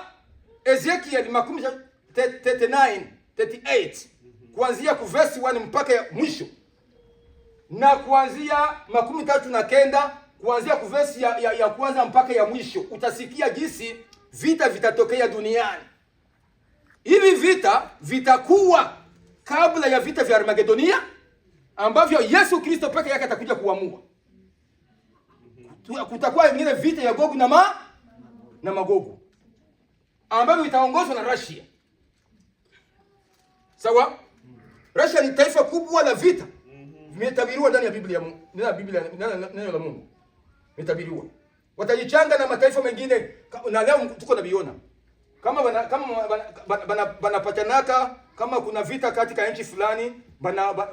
Ezekiel 38 kuanzia ku verse 1 mpaka mwisho. Na kuanzia 39 kuanzia ku verse ya kwanza mpaka ya mwisho utasikia jinsi vita vitatokea duniani. Hivi vita vitakuwa kabla ya vita vya Armagedonia ambavyo Yesu Kristo peke yake atakuja kuamua. Kutakuwa vingine vita ya Gogu na Magogu ambavyo itaongozwa na Russia. Sawa? Russia ni taifa kubwa la vita. Vimetabiriwa ndani ya Biblia, neno la Mungu. Vimetabiriwa. Watajichanga na mataifa mengine na leo tuko nabiona. Kama banapatanaka, kama kuna vita katika nchi fulani,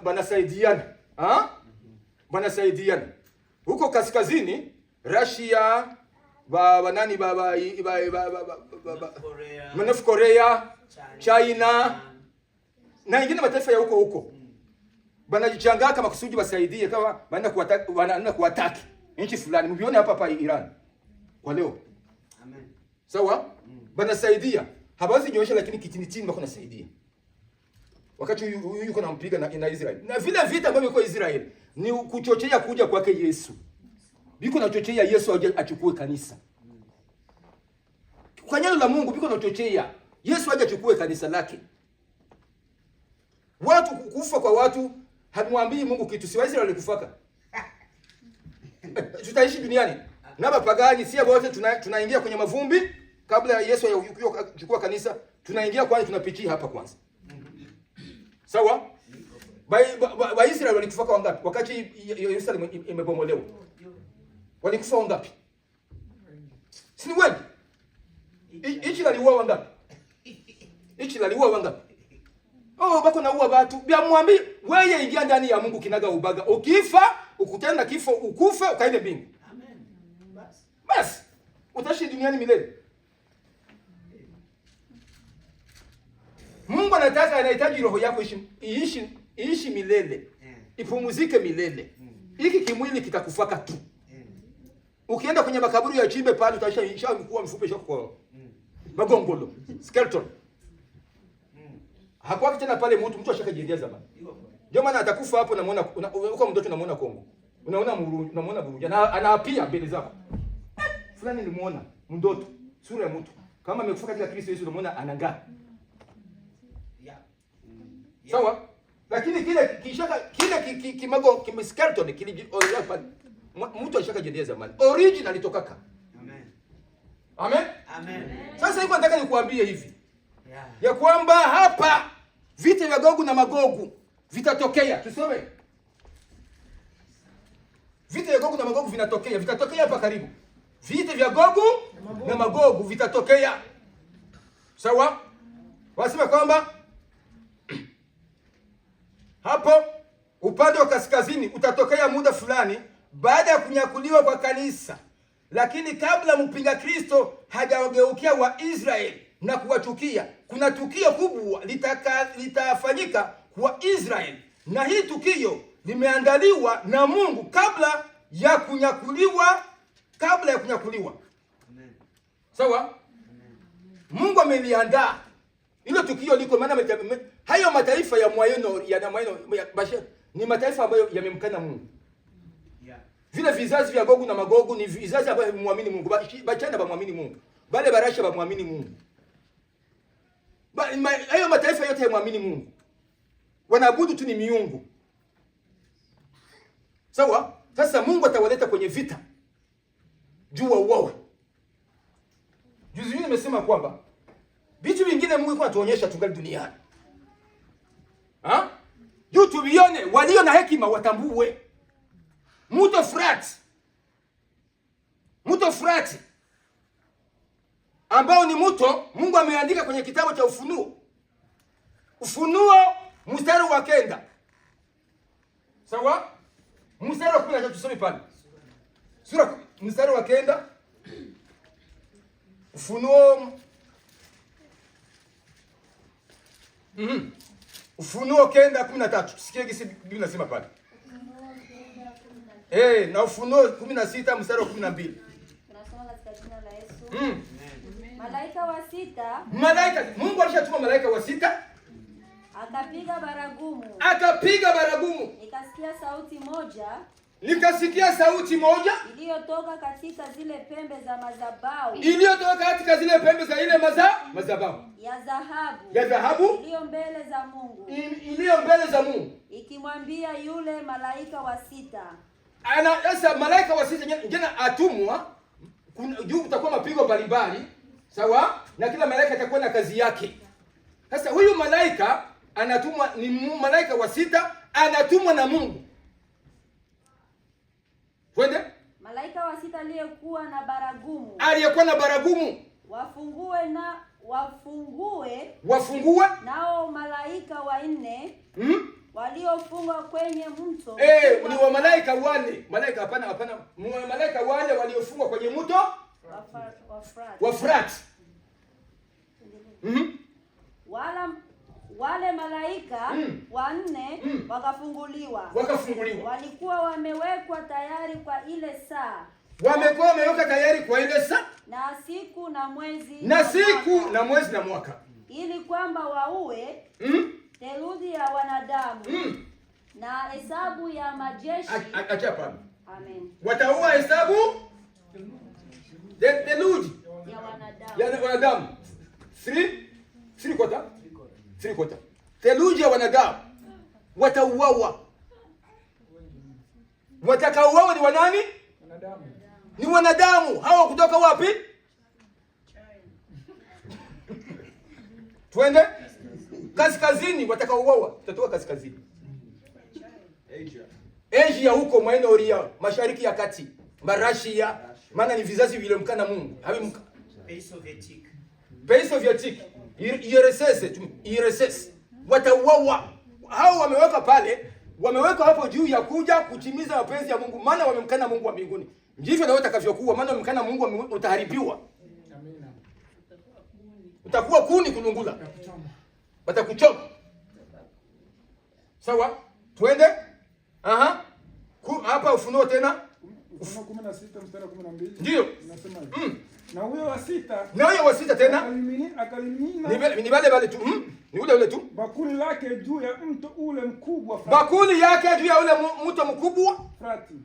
banasaidiana. Banasaidiana. Huko kaskazini, Russia, North Korea, China, na ingine mataifa ya huko. Banajichanga kama kusudi wasaidie kama wanaenda kuataki nchi fulani. Mbione hapa Iran. Kwa leo. Amen. Sawa? Banasaidia. Habazi nyosha lakini kitini bako nasaidia. Wakati huyu yuko nampiga na Israeli. Na vile vita ambavyo iko Israeli ni kuchochea kuja kwake Yesu. Biko nachochea Yesu aje achukue kanisa. Kwa neno la Mungu biko nachochea Yesu aje achukue kanisa lake. Watu kufa kwa watu hamwambii Mungu kitu. Si Waisraeli walikufaka. Tutaishi duniani. Na mapagani si wote tunaingia kwenye mavumbi kabla ya Yesu achukua kanisa, tunaingia kwanza tunapitia hapa kwanza. Sawa? Waisraeli walikufa wangapi? Wakati Yerusalemu imebomolewa. Walikufa wangapi? Si ni wengi? Ichi laliua wangapi? Ichi laliua wangapi? Bako naua watu. Bia mwambi, wewe ingia ndani ya Mungu kinaga ubaga. Ukifa, ukutana na kifo, ukufe, ukaende mbingu. Amen. Bas. Utaishi duniani milele. Mungu anahitaji roho yako iishi milele. Ipumzike milele. Hiki kimwili kitakufaka tu. Ukienda kwenye makaburi ya chimbe pale utaisha kuwa mfupe shoko. Magongolo, skeleton. Hakuwa tena pale mtu ashakajiendea zamani. Ndio maana atakufa hapo na muona uko mtoto unamuona Kongo. Unamuona Burundi. Anaapia mbele zako. Fulani nilimuona mndoto, sura ya mtu. Kama amekufa katika Kristo Yesu unamuona anang'aa. Sawa? Lakini kile kimago skeleton mtu ashakajiendea zamani. Original litokaka. Amen. Amen. Amen. Sasa hivi nataka nikuambie hivi. Ya kwamba hapa vita vya Gogu na Magogu vitatokea. Tusome. Vita vya Gogu na Magogu vitatokea hapa karibu. Vita vya Gogu na Magogu vitatokea. Sawa? Wasema kwamba hapo upande wa kaskazini utatokea muda fulani baada ya kunyakuliwa kwa kanisa. Lakini kabla mpinga Kristo hajawageukia Waisraeli na kuwachukia, kuna tukio kubwa litafanyika kwa Israeli. Na hii tukio limeandaliwa na Mungu kabla ya kunyakuliwa. Amen. Sawa? Amen. Mungu ameliandaa. Hilo tukio liko maana hayo mataifa ya Mwaeno ni mataifa ambayo yamemkana Mungu. Vile vizazi vya Gogu na Magogu ni vizazi ambavyo muamini Mungu. Bachana ba muamini Mungu. Bale barasha ba muamini Mungu. Hayo mataifa yote ya muamini Mungu. Wanaabudu tu ni miungu. Sawa? Sasa Mungu atawaleta kwenye vita. Jua uwawe. Juzi nimesema kwamba vitu vingine Mungu kwa tuonyesha tungali duniani. Juu tuvione walio na hekima watambue. Mto Frati ambao ni mto Mungu ameandika kwenye kitabu cha Ufunuo mstari wa 9. Sawa? Mstari wa 10 tusome pale. Sura mstari wa 9. Ufunuo Ufunuo 9:13. Sikia gisi Biblia inasema pale. Na Ufunuo 16 mstari wa 12. Tunasoma katika jina la Yesu. Malaika wa 6. Mungu alishatuma malaika wa 6. Akapiga baragumu. Nikasikia sauti moja iliyotoka katika zile pembe za madhabahu. Ile madhabahu ya dhahabu iliyo mbele za Mungu. Ikimwambia yule malaika wa 6. Sasa malaika wa 6 jana atumwa juu kutakuwa mapigo mbalimbali. Sawa? Na kila malaika atakuwa na kazi yake. Sasa huyu malaika anatumwa, ni malaika wa 6 anatumwa na Mungu. Twende? Malaika wa 6 aliyekuwa na baragumu. Wafungue nao malaika wa 4 waliofungwa kwenye mto. Ni wa malaika wane. Malaika hapana. Malaika wale waliofungwa kwenye mto wa Frati. Wale malaika wa 4 wakafunguliwa. Walikuwa wamewekwa tayari kwa ile saa. Na siku na mwezi na mwaka. Ili kwamba waue theluthi ya wanadamu na hesabu ya majeshi. Amen. Wataua hesabu theluthi ya wanadamu. 3 quarter. Theluthi ya wanadamu watauawa. Watakaouawa ni wanani? Ni wanadamu. Hawa kutoka wapi? Twende kaskazini. Watakaouawa tutatoka kaskazini. Asia huko maeneo ya Mashariki ya Kati, Russia, maana ni vizazi vilomkana Mungu. Pays Soviétique, URSS watauawa. Hao wameweka hapo juu ya kuja kutimiza mapenzi ya Mungu, maana wamemkana Mungu wa mbinguni. Ndivyo na watakavyokuwa, maana wamemkana Mungu utaharibiwa. Utakuwa kuni kulungula. Watakuchoma. Sawa? Twende? Hapa Ufunuo tena. Ufunuo 16 mstari 12. Ndio. Nasema hivi. Na huyo wa 6. Na huyo wa 6 tena. Akalimina. Ni wale tu. Ni ule tu. Bakuli lake juu ya mto ule mkubwa Frati. Bakuli yake juu ya ule mto mkubwa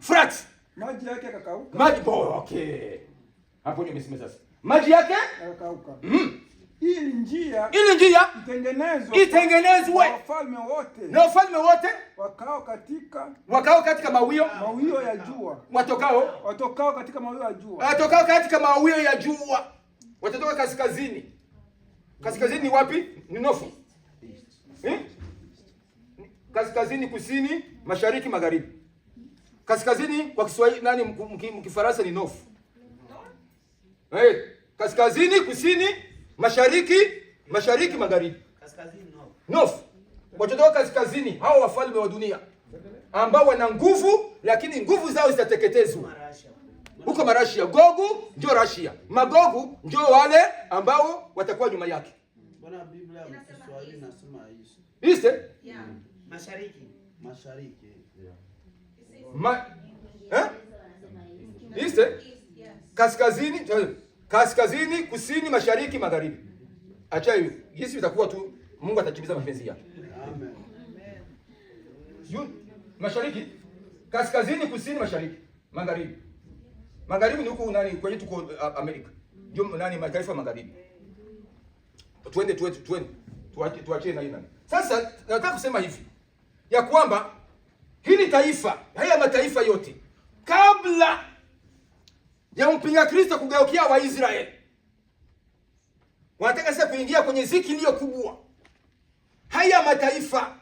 Frati. Maji yake yakakauka. Okay. Hapo ndio nimesema sasa. Maji yake yakakauka. Ili njia itengenezwe na wafalme wote wakao katika mawio ya jua. Watokao katika mawio ya jua. Watokao katika mawio ya jua. watatoka kaskazini. Kaskazini ni wapi? Ni Nofu. Kaskazini, kusini, mashariki, magharibi. Kaskazini kwa Kiswahili nani mkifaransa ni Nofu. Kaskazini, kusini, mashariki, magharibi. Kaskazini Nofu. Watatoka kaskazini hao wafalme wa dunia ambao wana nguvu, lakini nguvu zao zitateketezwa. Huko Marashia, Gogu ndio Rashia. Magogu ndio wale ambao watakuwa nyuma yake. Bwana Biblia ya Kiswahili inasema hivi. Iste? Yeah. Mashariki. Iste? Kaskazini, kusini, mashariki, magharibi. Acha hiyo. Yesu itakuwa tu Mungu atatimiza mapenzi yake. Amen. Mashariki, kaskazini, kusini, mashariki, magharibi. Magharibi ni huko nani kwenye tuko Amerika. Ndio nani mataifa magharibi. Twende. Tuache na nani. Sasa nataka kusema hivi ya kwamba hili taifa, haya mataifa yote kabla ya mpinga Kristo kugeukia Waisraeli, wanataka sasa kuingia kwenye ziki iliyo kubwa. Haya mataifa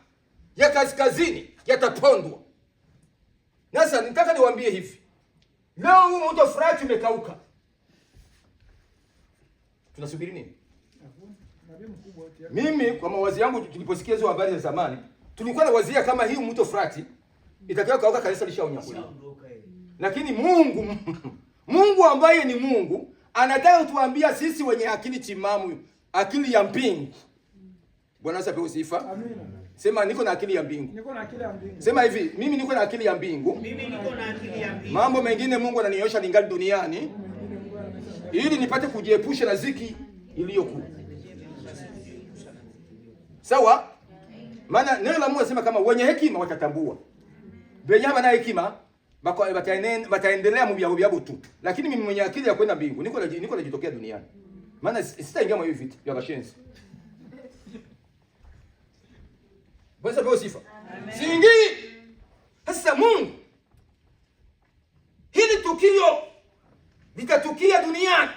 ya kaskazini yatapondwa. Sasa nitaka niwaambie hivi. Leo huu mto Frati umekauka. Tunasubiri nini? Mimi kwa mawazi yangu tuliposikia hizo habari za zamani, tulikuwa na wazia kama hii mto Frati itakao kauka, kanisa lishaonyakuliwa. Lakini Mungu ambaye ni Mungu anataka kutuambia sisi wenye akili timamu, akili ya mbingu. Bwana asifiwe sifa. Amina. Sema niko na akili ya mbingu. Niko na akili ya mbingu. Sema hivi, mimi niko na akili ya mbingu. Mimi niko na akili ya mbingu. Mambo mengine Mungu ananionyesha ningali duniani ili nipate kujiepusha na ziki iliyokuwa. Sawa? Maana neno la Mungu nasema kama wenye hekima watatambua. Wenye na hekima wataendelea mu vyao tu. Lakini mimi mwenye akili ya kwenda mbingu niko najitokea duniani. Maana sitaingia mwa hivi vitu vya bashenzi. Bwana pewe sifa. Singi. Sasa Mungu, hili tukio litatukia duniani.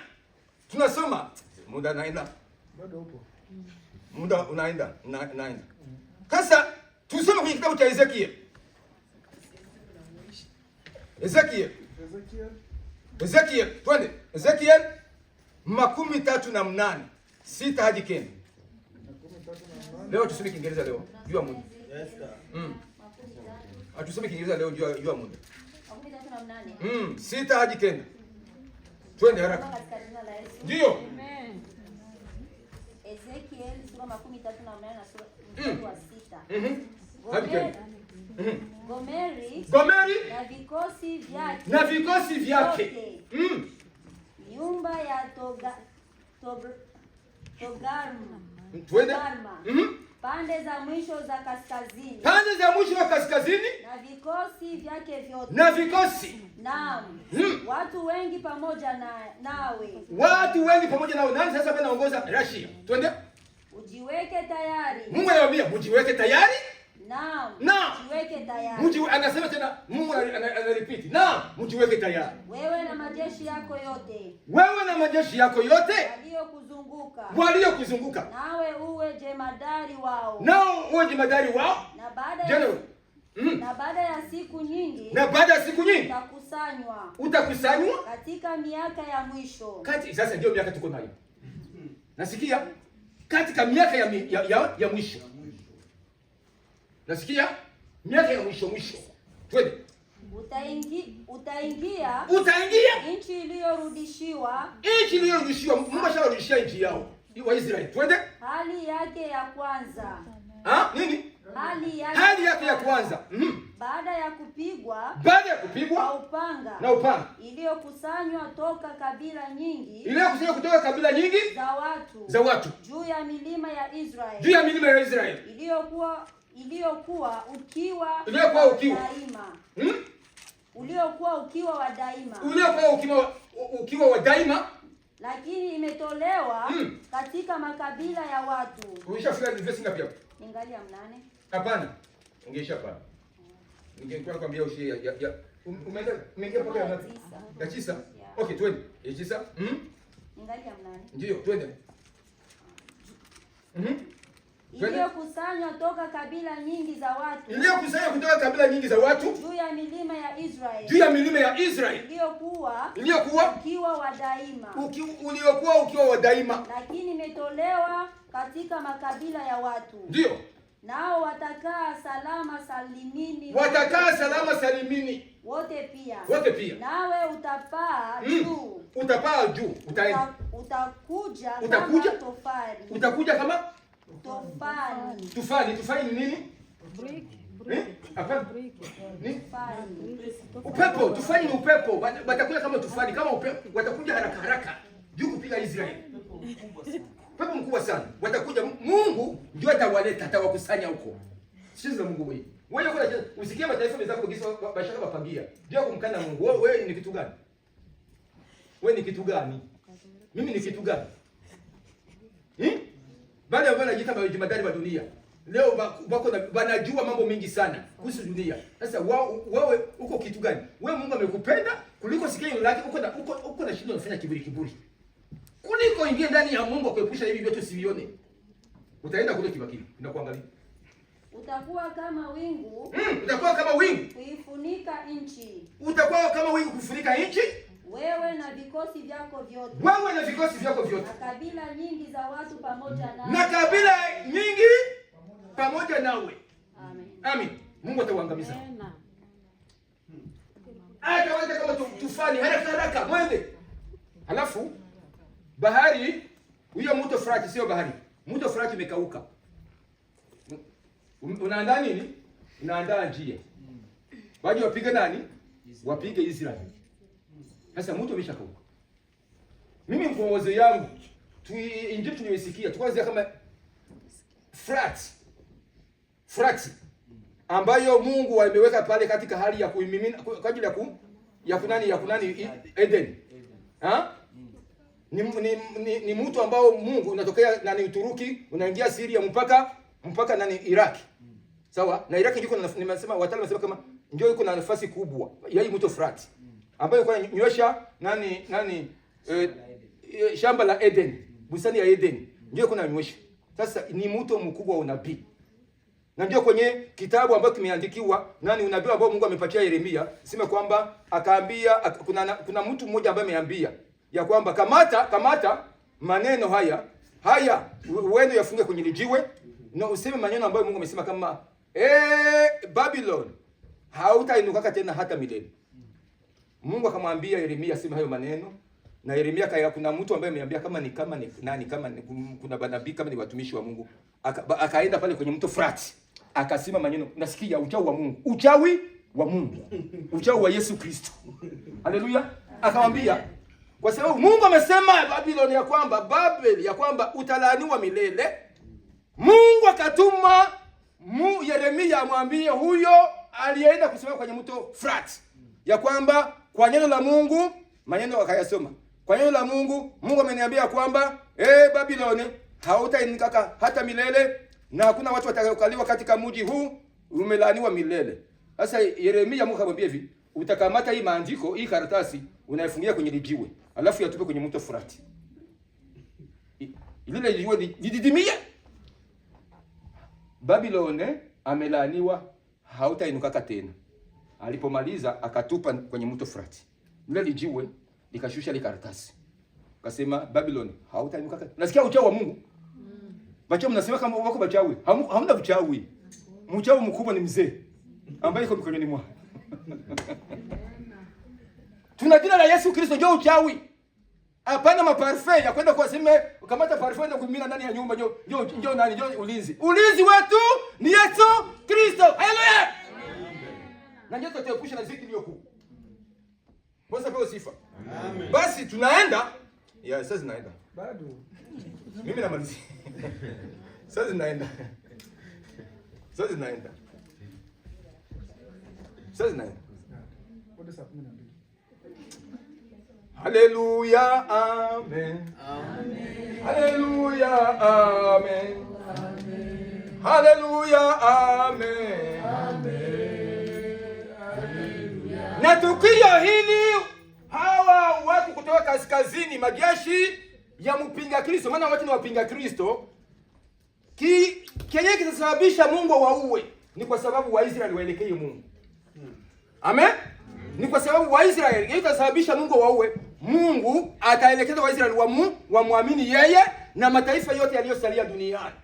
Tunasoma muda naenda. Bado upo. Muda unaenda. Sasa tusome kwenye kitabu cha Ezekiel. Twende. Ezekiel 38 6 hadi 10. Leo tusome Kiingereza leo. Jua muda. Yes, sir. Atusome Kiingereza leo jua muda. 6 hadi 10. Twende haraka. Ndio. Amen. Ezekiel sura 38 na sura 6. Gomeri na vikosi vyake. Nyumba ya Togarma. Pande za mwisho za kaskazini. Na vikosi vyake vyote. Naam. Watu wengi pamoja nawe. Nani sasa anaongoza Rashia? Twende. Ujiweke tayari. Mungu anamwambia ujiweke tayari. Naam. Ujiweke tayari. Anasema tena Mungu anarepeat. Naam, mjiweke tayari. Wewe na majeshi yako yote. Waliokuzunguka. Nawe uwe jemadari wao. Na baada ya siku nyingi. Utakusanywa katika miaka ya mwisho. Sasa ndio miaka tuko nayo. Nasikia katika miaka ya mwisho. Nasikia miaka ya mwisho. Twende. Utaingia nchi iliyorudishiwa. Mungu asharudishia nchi yao. Waisraeli. Twende. Hali yake ya kwanza. Nini? Hali yake ya kwanza. Baada ya kupigwa na upanga iliyokusanywa toka kabila nyingi za watu juu ya milima ya Israeli iliyokuwa ukiwa wa daima lakini imetolewa katika makabila ya watu. Umeshafika verse ngapi hapo? Ningalia 8. Hapana. Ungeisha hapa. Ningekuwa nakwambia umeingia mpaka ya 9. Okay, twende. Ya 9. Ndio, twende. Iliyokusanywa toka kabila nyingi za watu. Iliyokusanywa kutoka kabila nyingi za watu. Juu ya milima ya Israeli. Juu ya milima ya Israeli. Iliyokuwa ukiwa wa daima. Uliokuwa ukiwa wa daima. Lakini imetolewa katika makabila ya watu. Ndio. Nao watakaa salama salimini. Watakaa salama salimini. Wote pia. Nawe utapaa juu. Utapaa juu. Utaenda. Utakuja kama tofali. Utakuja kama tofali. Tufali ni nini? Upepo. Tufali ni upepo. Watakuja kama tufali, kama upepo. Watakuja haraka juu kupiga Israeli. Upepo mkubwa sana. Watakuja, Mungu ndio atawaleta, atawakusanya huko. Sisi Mungu wewe. Wewe kuna usikie mataifa mezako kisa bashaka bapangia. Ndio kumkana Mungu. Wewe ni kitu gani? Wewe ni kitu gani? Mimi ni kitu gani? Bale ambao wanajiita majimadari wa dunia. Leo wako wanajua mambo mengi sana kuhusu dunia. Sasa wewe uko kitu gani? Wewe Mungu amekupenda kuliko sikia hilo lake, uko na shida unafanya kiburi. Kuliko ingie ndani ya Mungu kuepusha hivi vyote usivione. Utaenda kule kibakili. Ninakuangalia. Utakuwa kama wingu. Utakuwa kama wingu kuifunika nchi. Utakuwa kama wingu kufunika nchi. Wewe na vikosi vyako vyote. Na kabila nyingi za watu pamoja nawe. Amen. Mungu atawaangamiza. Atawaleta kama tufani haraka mwende. Halafu bahari, huyo mto Frati sio bahari. Mto Frati umekauka. Unaandaa nini? Unaandaa njia. Waje wapige nani? Wapige Israeli. Sasa mtu ameshakauka. Mimi mkomozo yangu injili tunayosikia tuanze kama Frati ambayo Mungu ameweka pale katika hali ya kuimimina kwa ajili ya kunani Eden. Ni mtu ambao Mungu unatokea nani Uturuki, unaingia Syria mpaka nani Iraq. Sawa? Na Iraq ndiko nimesema wataalamu wanasema kama ndio iko na nafasi kubwa ya hii mto Frati ambayo kwa nywesha shamba la Eden, bustani ya Eden ndio kuna nywesha. Sasa ni mto mkubwa wa unabii. Na ndio kwenye kitabu ambacho kimeandikiwa unabii ambao Mungu amepatia Yeremia, sema kwamba akaambia kuna mtu mmoja ambaye ameambia ya kwamba kamata maneno haya uende yafunge kwenye lijiwe na useme maneno ambayo Mungu amesema kama Babylon hautainuka tena hata milele. Mungu akamwambia Yeremia sema hayo maneno, na Yeremia kuna mtu ambaye ameambia kuna banabii kama ni watumishi wa Mungu. Akaenda pale kwenye mto Frati. Akasema maneno, nasikia uchawi wa Mungu. Uchawi wa Yesu Kristo. Haleluya. Akamwambia kwa sababu Mungu amesema Babylon ya kwamba utalaaniwa milele. Mungu akatuma Yeremia amwambie huyo aliyeenda kusimama kwenye mto Frati ya kwamba kwa neno la Mungu, maneno akayasoma. Kwa neno la Mungu ameniambia kwamba Babylon hautainuka hata milele na hakuna watu watakaokaliwa katika mji huu, umelaaniwa milele. Sasa Yeremia Mungu akamwambia hivi, utakamata hii maandiko, hii karatasi unaifungia kwenye lijiwe, alafu yatupe kwenye mto Frati. Ile lijiwe lididimie. Babylon amelaaniwa hautainuka tena. Alipomaliza akatupa kwenye mto Frati. Ile lijiwe likashusha ile karatasi. Akasema Babylon hautainuka tena. Nasikia uchawi wa Mungu. Bacho mnasema kama wako bachawi. Hamna uchawi. Mchawi mkubwa ni mzee ambaye yuko mikononi mwao. Tuna jina la Yesu Kristo ndio uchawi. Hapana maparfum ya kwenda kuwasema kamata parfum na kumimina ndani ya nyumba ndio nani ndio ulinzi. Ulinzi wetu ni Yesu Kristo. Haleluya. Na ndio tutaepusha na ziki iliyoku. Bwana pewe sifa. Amen. Basi tunaenda. Sasa zinaenda. Bado. Mimi namalizia. Sasa zinaenda. Haleluya, amen. Amen. Haleluya, amen. Amen. Haleluya, amen. Amen. Na tukio hili hawa watu kutoka kaskazini, majeshi ya mpinga Kristo, maana wote ni wapinga Kristo, kenye kitasababisha Mungu wauwe ni kwa sababu Waisraeli waelekee Mungu. Amen? Ni kwa sababu Waisraeli itasababisha Mungu wauwe. Mungu ataelekeza Waisraeli wamwamini yeye na mataifa yote yaliyosalia duniani,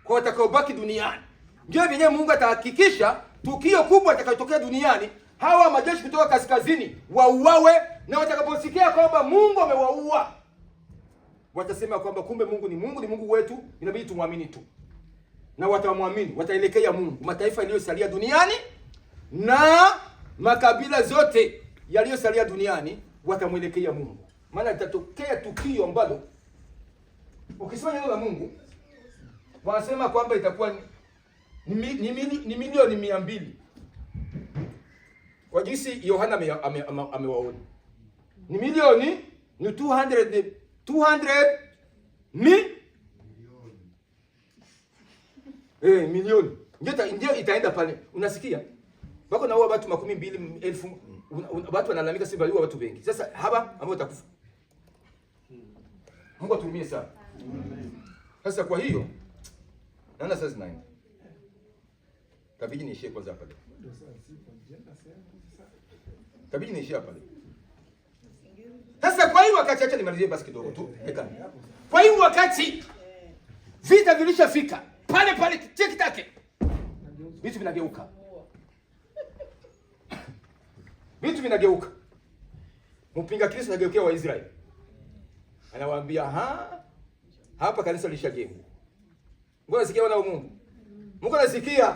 kwa watakaobaki duniani. Ndio vyenye Mungu atahakikisha tukio kubwa litakayotokea duniani, hawa majeshi kutoka kaskazini wauawe, na watakaposikia kwamba Mungu amewaua watasema kwamba kumbe Mungu ni Mungu wetu, inabidi tumwamini tu. Na watamwamini, wataelekea Mungu. Mataifa yaliyosalia duniani na makabila zote yaliyosalia duniani watamwelekea Mungu. Maana litatokea tukio ambalo ukisoma neno la Mungu wanasema kwamba itakuwa ni milioni 200 kwa jinsi Yohana amewaona. Ni milioni ni 200 milioni. Ndio itaenda pale. Unasikia? Bako na watu 20,000 watu wanalalamika si bali watu wengi. Sasa haba ambao watakufa. Mungu aturumie sana. Sasa kwa hiyo naona sasa nini? Tabidi niishie kwanza hapa. Tabidi niishie hapa. Sasa kwa hiyo wakati, acha nimalizie basi kidogo tu. Kwa hiyo wakati vita vilishafika pale cheki take, vitu vinageuka. Vitu vinageuka. Mpinga Kristo anageukia Waisraeli. Anawaambia hapa kanisa lishajengwa. Mungu anasikia wana wa Mungu. Mungu anasikia.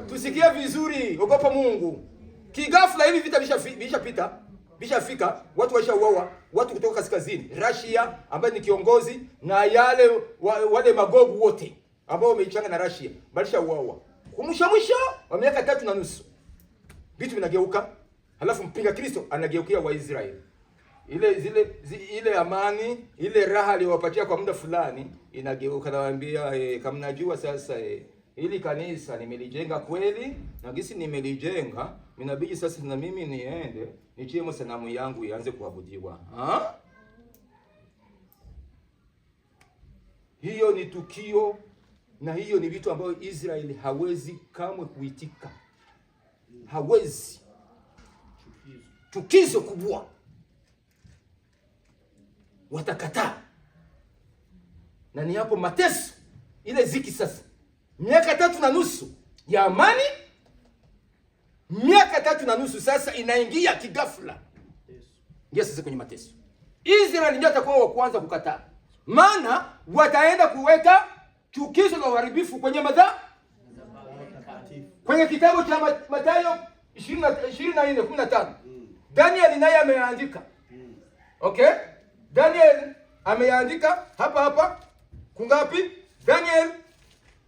Tusikie vizuri, ogopa Mungu. Kigafla hivi vita bishafika, watu waishauawa, watu kutoka kaskazini, Russia ambaye ni kiongozi na wale magogu wote ambao wameichanga na Russia, balishauawa. Mwisho wa miaka 3.5. Vitu vinageuka. Halafu mpinga Kristo anageukia Waisraeli. Ile amani, ile raha aliyowapatia kwa muda fulani inageuka, nawaambia kama mnajua sasa ili kanisa nimelijenga kweli, na gisi nimelijenga, inabidi sasa na mimi niende nichie sanamu yangu ianze kuabudiwa. Hiyo ni tukio, na hiyo ni vitu ambavyo Israeli hawezi kamwe kuitika. Hawezi. Chukizo kubwa. Watakataa. Na ni hapo mateso ile ziki sasa. Miaka 3.5 ya amani, miaka 3.5 sasa inaingia kigafla. Ndio sasa kwenye mateso. Israeli ndio atakuwa wa kwanza kukataa. Maana wataenda kuweka chukizo na uharibifu kwenye kwenye kitabu cha Mathayo 24:15. Daniel naye ameandika. Okay? Daniel ameandika hapa kungapi? Daniel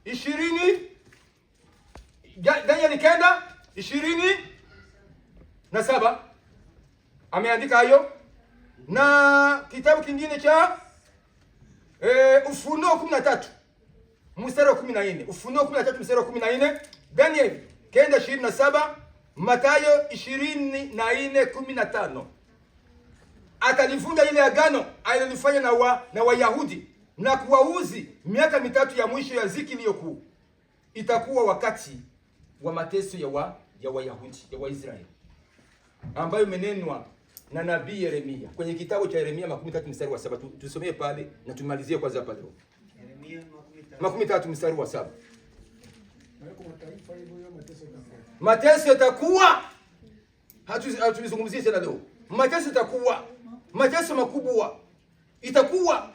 20:27 ameandika hayo, na kitabu kingine cha Ufunuo 13 mstari wa 14. Ufunuo 13 mstari wa 14, Daniel 27, Mathayo 24:15. Atalivunja ile agano alilofanya na Wayahudi na kuwauzi miaka 3 ya mwisho ya ziki iliyokuu. Itakuwa wakati wa mateso ya Wayahudi, ya Waisraeli, ambayo imenenwa na nabii Yeremia kwenye kitabu cha Yeremia 13 mstari wa 7. Tusomee pale na tumalizie kwanza pale. Yeremia 13 mstari wa 7. Mateso yatakuwa, hatuzungumzie tena leo. Mateso yatakuwa, mateso makubwa itakuwa.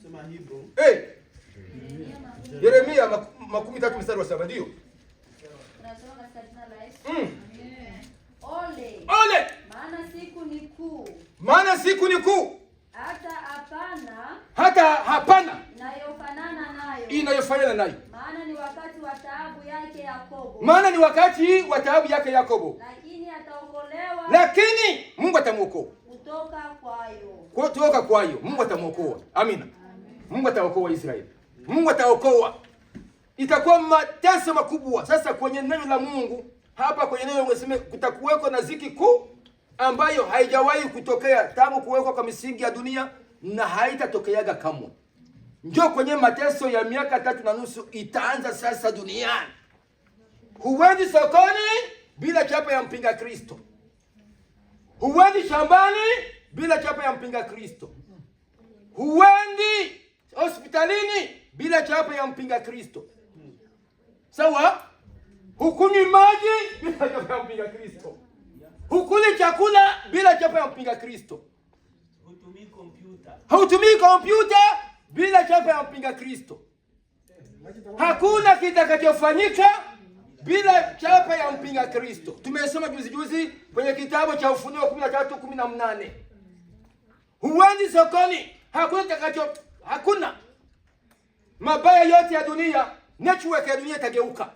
Sema hivyo. Yeremia 13 mstari wa 7 ndio. Tunasoma katika jina la Yesu. Ole. Maana siku ni kuu. Hata hapana inayofanana nayo. Maana ni wakati wa taabu yake Yakobo. Lakini Mungu atamuokoa. Kutoka kwayo. Mungu atamuokoa. Amina. Mungu ataokoa Israeli. Mungu ataokoa. Itakuwa mateso makubwa. Sasa kwenye neno la Mungu, hapa kwenye neno unasema kutakuweko na ziki kuu ambayo haijawahi kutokea tangu kuwekwa kwa misingi ya dunia na haitatokeaga kamwe. Njoo kwenye mateso ya miaka 3.5 itaanza sasa duniani. Huendi sokoni bila chapa ya mpinga Kristo. Huendi shambani bila chapa ya mpinga Kristo. Huendi hospitalini bila chapa ya mpinga Kristo. Sawa? Hukunywi maji bila chapa ya mpinga Kristo. Hukuli chakula bila chapa ya mpinga Kristo. Hautumii kompyuta bila chapa ya mpinga Kristo. Hakuna kitakachofanyika bila chapa ya mpinga Kristo. Tumesoma juzi kwenye kitabu cha Ufunuo 13:18. Huendi sokoni, hakuna. Mabaya yote ya dunia, network ya dunia itageuka.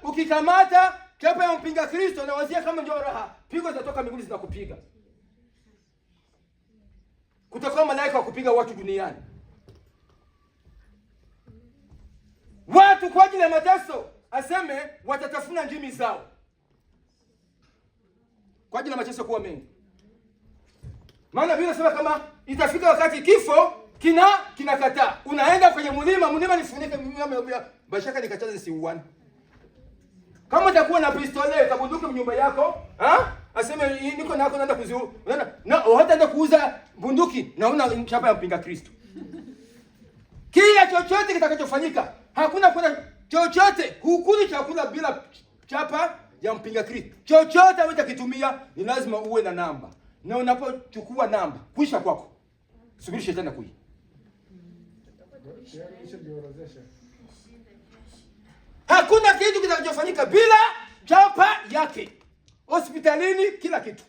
Ukikamata chapa ya mpinga Kristo na wazia kama ndio raha, pigo zitatoka mbinguni zinakupiga. Kutakuwa malaika wa kupiga watu duniani. Watu kwa ajili ya mateso aseme watatafuna ndimi zao. Kwa ajili ya mateso kuwa mengi. Maana Biblia inasema kama itafika wakati kifo kinakataa. Unaenda kwenye mlima nifunike bashaka nikataza siuane. Kama utakuwa na pistole kabunduki nyumba yako, aseme niko nako naenda kuziu. Na hataenda kuuza bunduki na una chapa ya mpinga Kristo. Kila chochote kitakachofanyika, hakuna kuna chochote, hukuli chakula bila chapa ya mpinga Kristo. Chochote utakitumia ni lazima uwe na namba. Na unapochukua namba, kuisha kwako. Subiri shetani kui. Hakuna kitu kitakachofanyika bila chapa yake. Hospitalini kila kitu.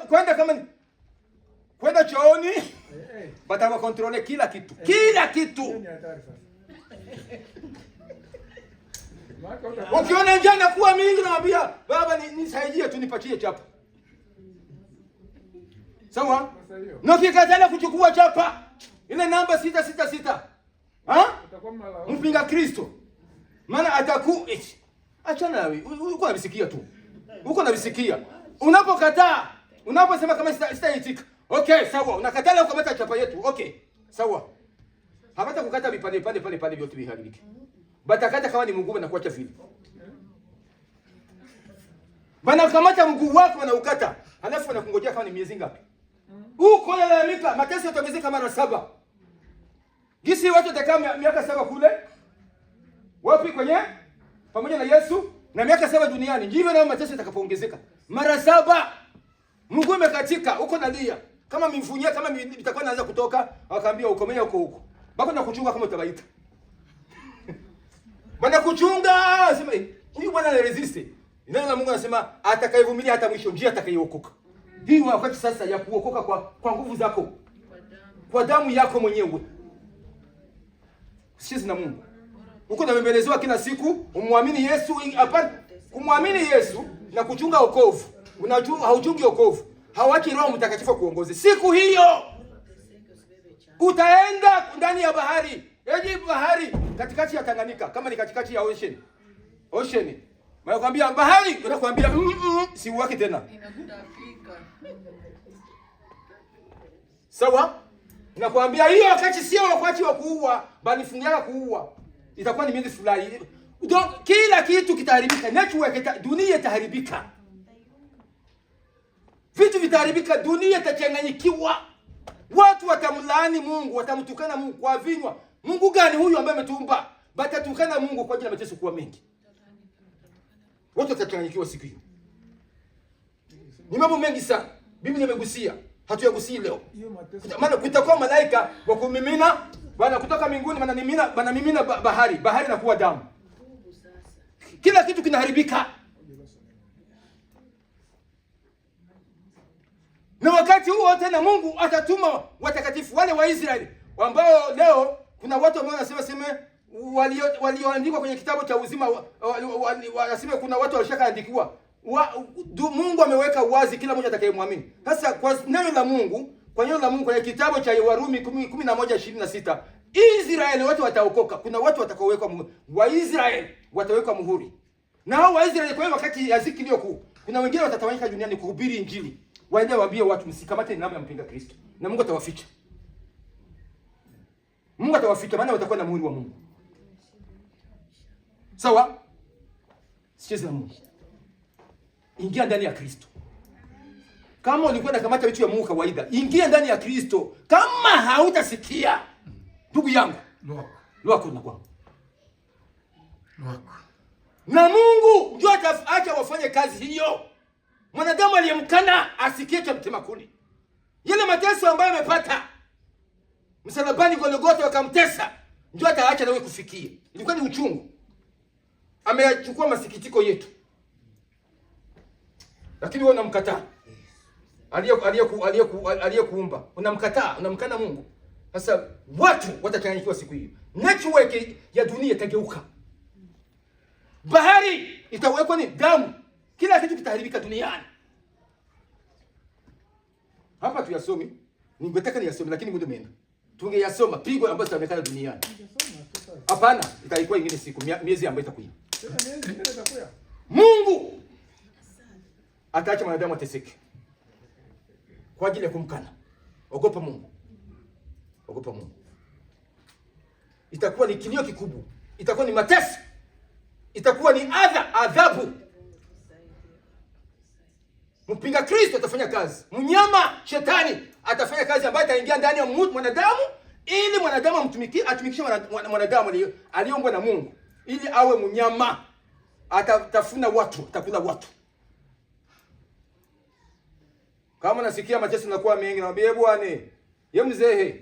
Kwenda kama kwenda chooni, batama kontrole kila kitu. Kila kitu. Ukiona njaa inakuwa mingi naambia, baba nisaidie tu nipatie chapa. Sawa? Na ukikatala kuchukua chapa ile namba 666. Mpinga Kristo. Maana achana wewe. Uko unabisikia tu. Uko unabisikia. Unapokataa, unaposema kama sitaitika. Okay, sawa. Unakatala ukamata chapa yetu. Okay. Sawa. Hapata kukata vipande pale vyote viharibike. Batakata kama ni mguu na kuacha vile. Bana kamata mguu wako wanaukata. Halafu wanakungojea kama ni miezi ngapi? Uko nalalamika mateso yataongezeka mara 7. Gisi watu watakaa miaka 7 kule. Wapi kwenye? Pamoja na Yesu na miaka 7 duniani. Ndivyo na mateso yatakapoongezeka mara 7. Mungu umekatika, uko nalia. Kama mimfunyia kama itakuwa inaanza kutoka, akaambia ukomea huko. Bako na kuchunga kama utabaita. Bana kuchunga, sema huyu bwana ana resist. Neno la Mungu anasema atakayevumilia hata mwisho ndiye atakayeokoka. Hii wakati sasa ya kuokoka kwa nguvu zako. Kwa damu yako mwenyewe. Sisi na Mungu. Uko unabembelezewa kila siku, umwamini Yesu, hapana. Kumwamini Yesu na kuchunga wokovu. Unajua hauchungi wokovu. Hawaki Roho Mtakatifu kuongoze. Siku hiyo utaenda ndani ya bahari. Yaani bahari katikati ya Tanganyika, kama ni katikati ya ocean. Nakwambia bahari, unakwambia si uwaki tena. Sawa? Nakwambia hiyo wakati sio wakati wa kuua, bali fungiana kuua. Itakuwa ni miezi fulani. Kila kitu kitaharibika, network dunia itaharibika. Vitu vitaharibika, dunia itachanganyikiwa. Watu watamlaani Mungu, watamtukana Mungu kwa vinywa. Mungu gani huyu ambaye ametuumba? Batatukana Mungu kwa ajili ya mateso kuwa mengi. Watu watachanganyikiwa siku hiyo. Ni mambo mengi sana. Biblia imegusia, hatuyagusii leo. Maana kutakuwa malaika wa kumimina, bana kutoka mbinguni banamimina bahari na kuwa damu. Kila kitu kinaharibika. Na wakati huo tena Mungu atatuma watakatifu wale wa Israeli ambao leo kuna watu ambao wanasema walioandikwa kwenye kitabu cha uzima, wanasema kuna watu walishakaandikiwa. Mungu ameweka wazi kila mmoja atakayemwamini. Sasa kwa neno la Mungu, kwenye kitabu cha Warumi 11:26, Israeli watu wataokoka. Kuna watu watakaowekwa wa Israeli watawekwa muhuri. Na hao wa Israeli kwa wakati ya ziki ndio kuna wengine watatawanyika duniani kuhubiri Injili. Waende waambie watu msikamate namba ya mpinga Kristo. Na Mungu atawaficha. Mungu atawaficha maana watakuwa na muhuri wa Mungu. Sawa? Sicheze na Mungu. Ingia ndani ya Kristo. Kama ulikuwa unakamata vitu ya Mungu kawaida, ingia ndani ya Kristo. Kama hautasikia, ndugu yangu, lwako na kwangu. Na Mungu ndio ataacha wafanye kazi hiyo. Mwanadamu aliyemkana asikie cha mtema kuni. Yale mateso ambayo amepata msalabani Golgotha wakamtesa, ndio ataacha nawe kufikia. Ilikuwa ni uchungu. Amechukua masikitiko yetu. Lakini wewe unamkataa. Aliyekuumba. Unamkana Mungu. Sasa watu watachanganyikiwa siku hiyo. Network ya dunia itageuka. Bahari itawekwa ni damu. Kila kitu kitaharibika duniani. Hapa tuyasomi. Ningetaka niyasome lakini muda umeenda. Tungeyasoma pigo ambayo zitaonekana duniani. Hapana, itaikuwa ingine siku miezi ambayo itakuja. Mungu ataacha mwanadamu ateseke kwa ajili ya kumkana. Ogopa Mungu. Ogopa Mungu. Itakuwa ni kilio kikubwa. Itakuwa ni mateso. Itakuwa ni adhabu. Mpinga Kristo atafanya kazi. Mnyama shetani atafanya kazi ambayo itaingia ndani ya mwanadamu ili mwanadamu atumikishe mwanadamu aliyeumbwa na Mungu ili awe mnyama. Atatafuna watu, atakula watu. Kama nasikia mateso yanakuwa mengi, naambia Bwana, ye mzee,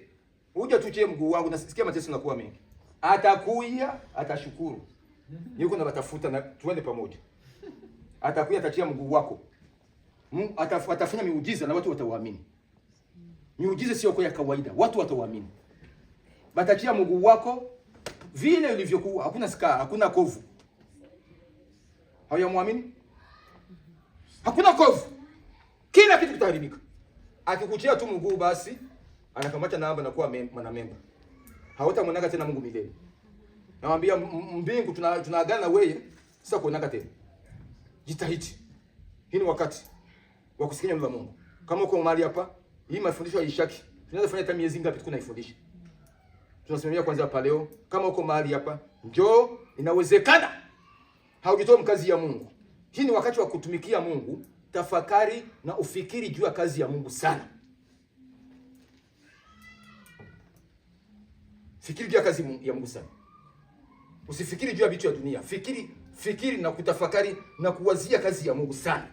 uje tuchie mguu wangu, nasikia mateso yanakuwa mengi. Atakuya, atashukuru. Yuko na watafuta na tuende pamoja. Atakuya atachia mguu wako. Atafanya miujiza na watu watawaamini. Miujiza sio kwa ya kawaida, watu watawaamini. Batachia mguu wako vile ulivyokuwa, hakuna scar, hakuna kovu. Hawamwamini? Hakuna kovu. Kila kitu kitaharibika. Akikuchia tu mguu basi anakamata namba na kuwa mwanamemba. Hautamwona tena Mungu milele. Nawaambia mbingu tunaagana wewe sasa kuonana tena. Jitahidi. Hii ni wakati wa kusikia neno la Mungu. Kama uko mahali hapa, hii mafundisho ya Ishaki. Tunaweza fanya hata miezi ngapi tunaifundisha. Tunasimamia kwanza hapa leo. Kama uko mahali hapa, njoo, inawezekana. Haujitoa mkazi ya Mungu. Hii ni wakati wa kutumikia Mungu. Tafakari na ufikiri juu ya kazi ya Mungu sana. Fikiri juu ya kazi ya Mungu sana. Usifikiri juu ya vitu ya dunia. Fikiri na kutafakari na kuwazia kazi ya Mungu sana.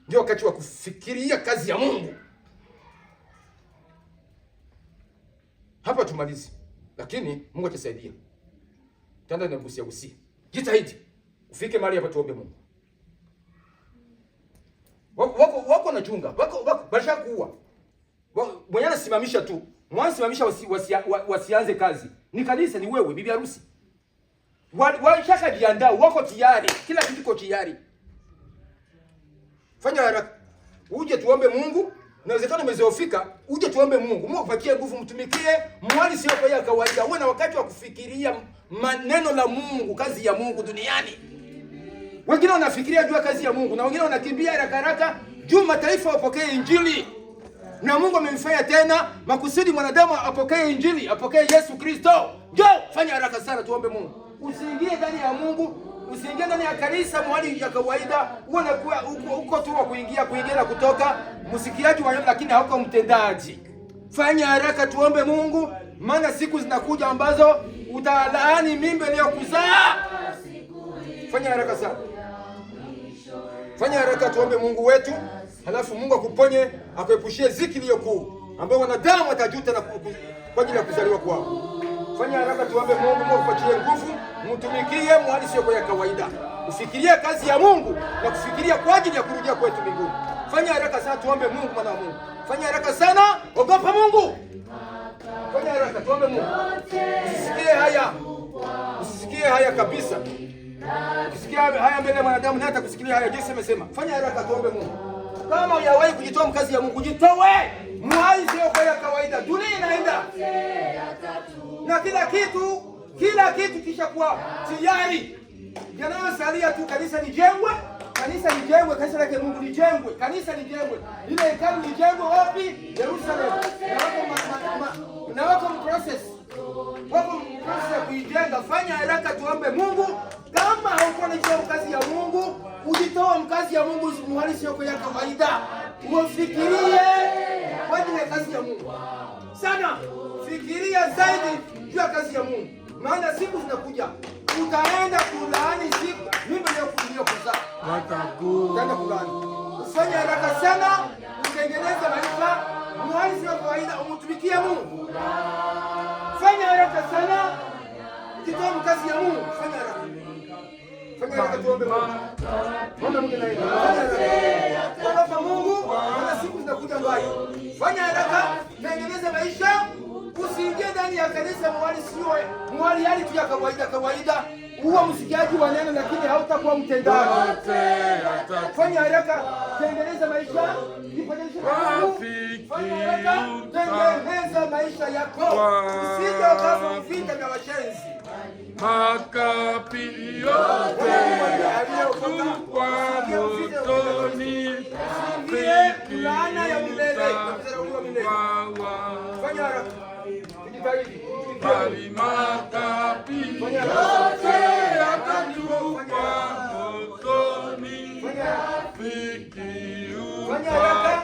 Ndio wakati wa kufikiria kazi ya Mungu. Hapa tumalizi. Lakini Mungu atasaidia. Tanda na gusia. Jitahidi. Ufike mahali hapa tuombe Mungu. Wako na chunga. Wako basha kuua. Mwenye anasimamisha tu. Mwansimamisha wasianze kazi. Ni kanisa, ni wewe bibi harusi. Washaka jiandaa, wako tayari. Kila kitu kiko tayari. Fanya haraka. Uje tuombe Mungu. Inawezekana umezoofika, uje tuombe Mungu. Mungu apatie nguvu, mtumikie. Mwali sio kwa ya kawaida. Uwe na wakati wa kufikiria maneno la Mungu, kazi ya Mungu duniani. Wengine wanafikiria juu ya kazi ya Mungu na wengine wanakimbia haraka juu mataifa wapokee Injili. Na Mungu amemfanya tena makusudi mwanadamu apokee Injili, apokee Yesu Kristo. Njoo, fanya haraka sana tuombe Mungu. Usiingie ndani ya Mungu, usiingie ndani ya kanisa mwali ya kawaida. Uwe uko tu wa kuingia na kutoka, msikiaji wa neno lakini hauko mtendaji. Fanya haraka tuombe Mungu, maana siku zinakuja ambazo utalaani mimba iliyokuzaa. Fanya haraka sana. Fanya haraka tuombe Mungu wetu, halafu Mungu akuponye, akuepushie ziki iliyokuu ambao wanadamu watajuta na kwa ajili ya kuzaliwa kwao. Fanya haraka tuombe Mungu, Mungu akupatie nguvu, mtumikie mwali sio kwa ya kawaida. Ufikirie kazi ya Mungu na kufikiria kwa ajili ya kurudia kwetu mbinguni. Fanya haraka sana tuombe Mungu mwana wa Mungu. Fanya haraka sana, ogopa Mungu. Fanya haraka tuombe Mungu. Usisikie haya kabisa. Ukisikia haya mbele ya mwanadamu na hata kusikilia haya, Yesu amesema, fanya haraka tuombe Mungu. Kama hujawahi kujitoa mkazi ya Mungu, jitoe. Mwai sio kwa ya kawaida. Dunia inaenda. Na kila kitu kisha kuwa tayari. Yanayosalia tu kanisa lijengwe, Kanisa lijengwe, kanisa lake Mungu lijengwe, kanisa lijengwe. Ile hekalu lijengwe wapi? Yerusalemu. Na wako process. Wako process ya kuijenga. Fanya haraka tuombe Mungu. Kama hauko na kazi ya Mungu, ujitoa mkazi ya Mungu muhalisi yako ya kawaida. Ufikirie kwa ajili ya kazi ya Mungu. Sana fikiria zaidi juu ya kazi ya Mungu. Maana siku zinakuja utaenda kulaani siku mimba ya kulia kuzaa. Utaenda kulaani. Ufanye haraka sana utengeneze maisha muhalisi wa kawaida umtumikie Mungu. Fanya haraka sana ujitoa mkazi ya Mungu. Fanya haraka. Fanya haraka tuombe Mungu. Omba Mungu na yeye. Omba Mungu, maana siku zinakuja mbaya. Fanya haraka, tengeneza maisha, usiingie ndani ya kanisa mwali hali tu ya kawaida. Uwe msikiaji wa neno lakini hautakuwa mtendaji. Fanya haraka, tengeneza maisha, fanya haraka, tengeneza maisha yako. Usije ukafa vita vya washenzi. Makapi yote kwa motoni, laana ya milele. Fanya haraka. Bali makapi yote yakatupwa motoni, Fanya haraka.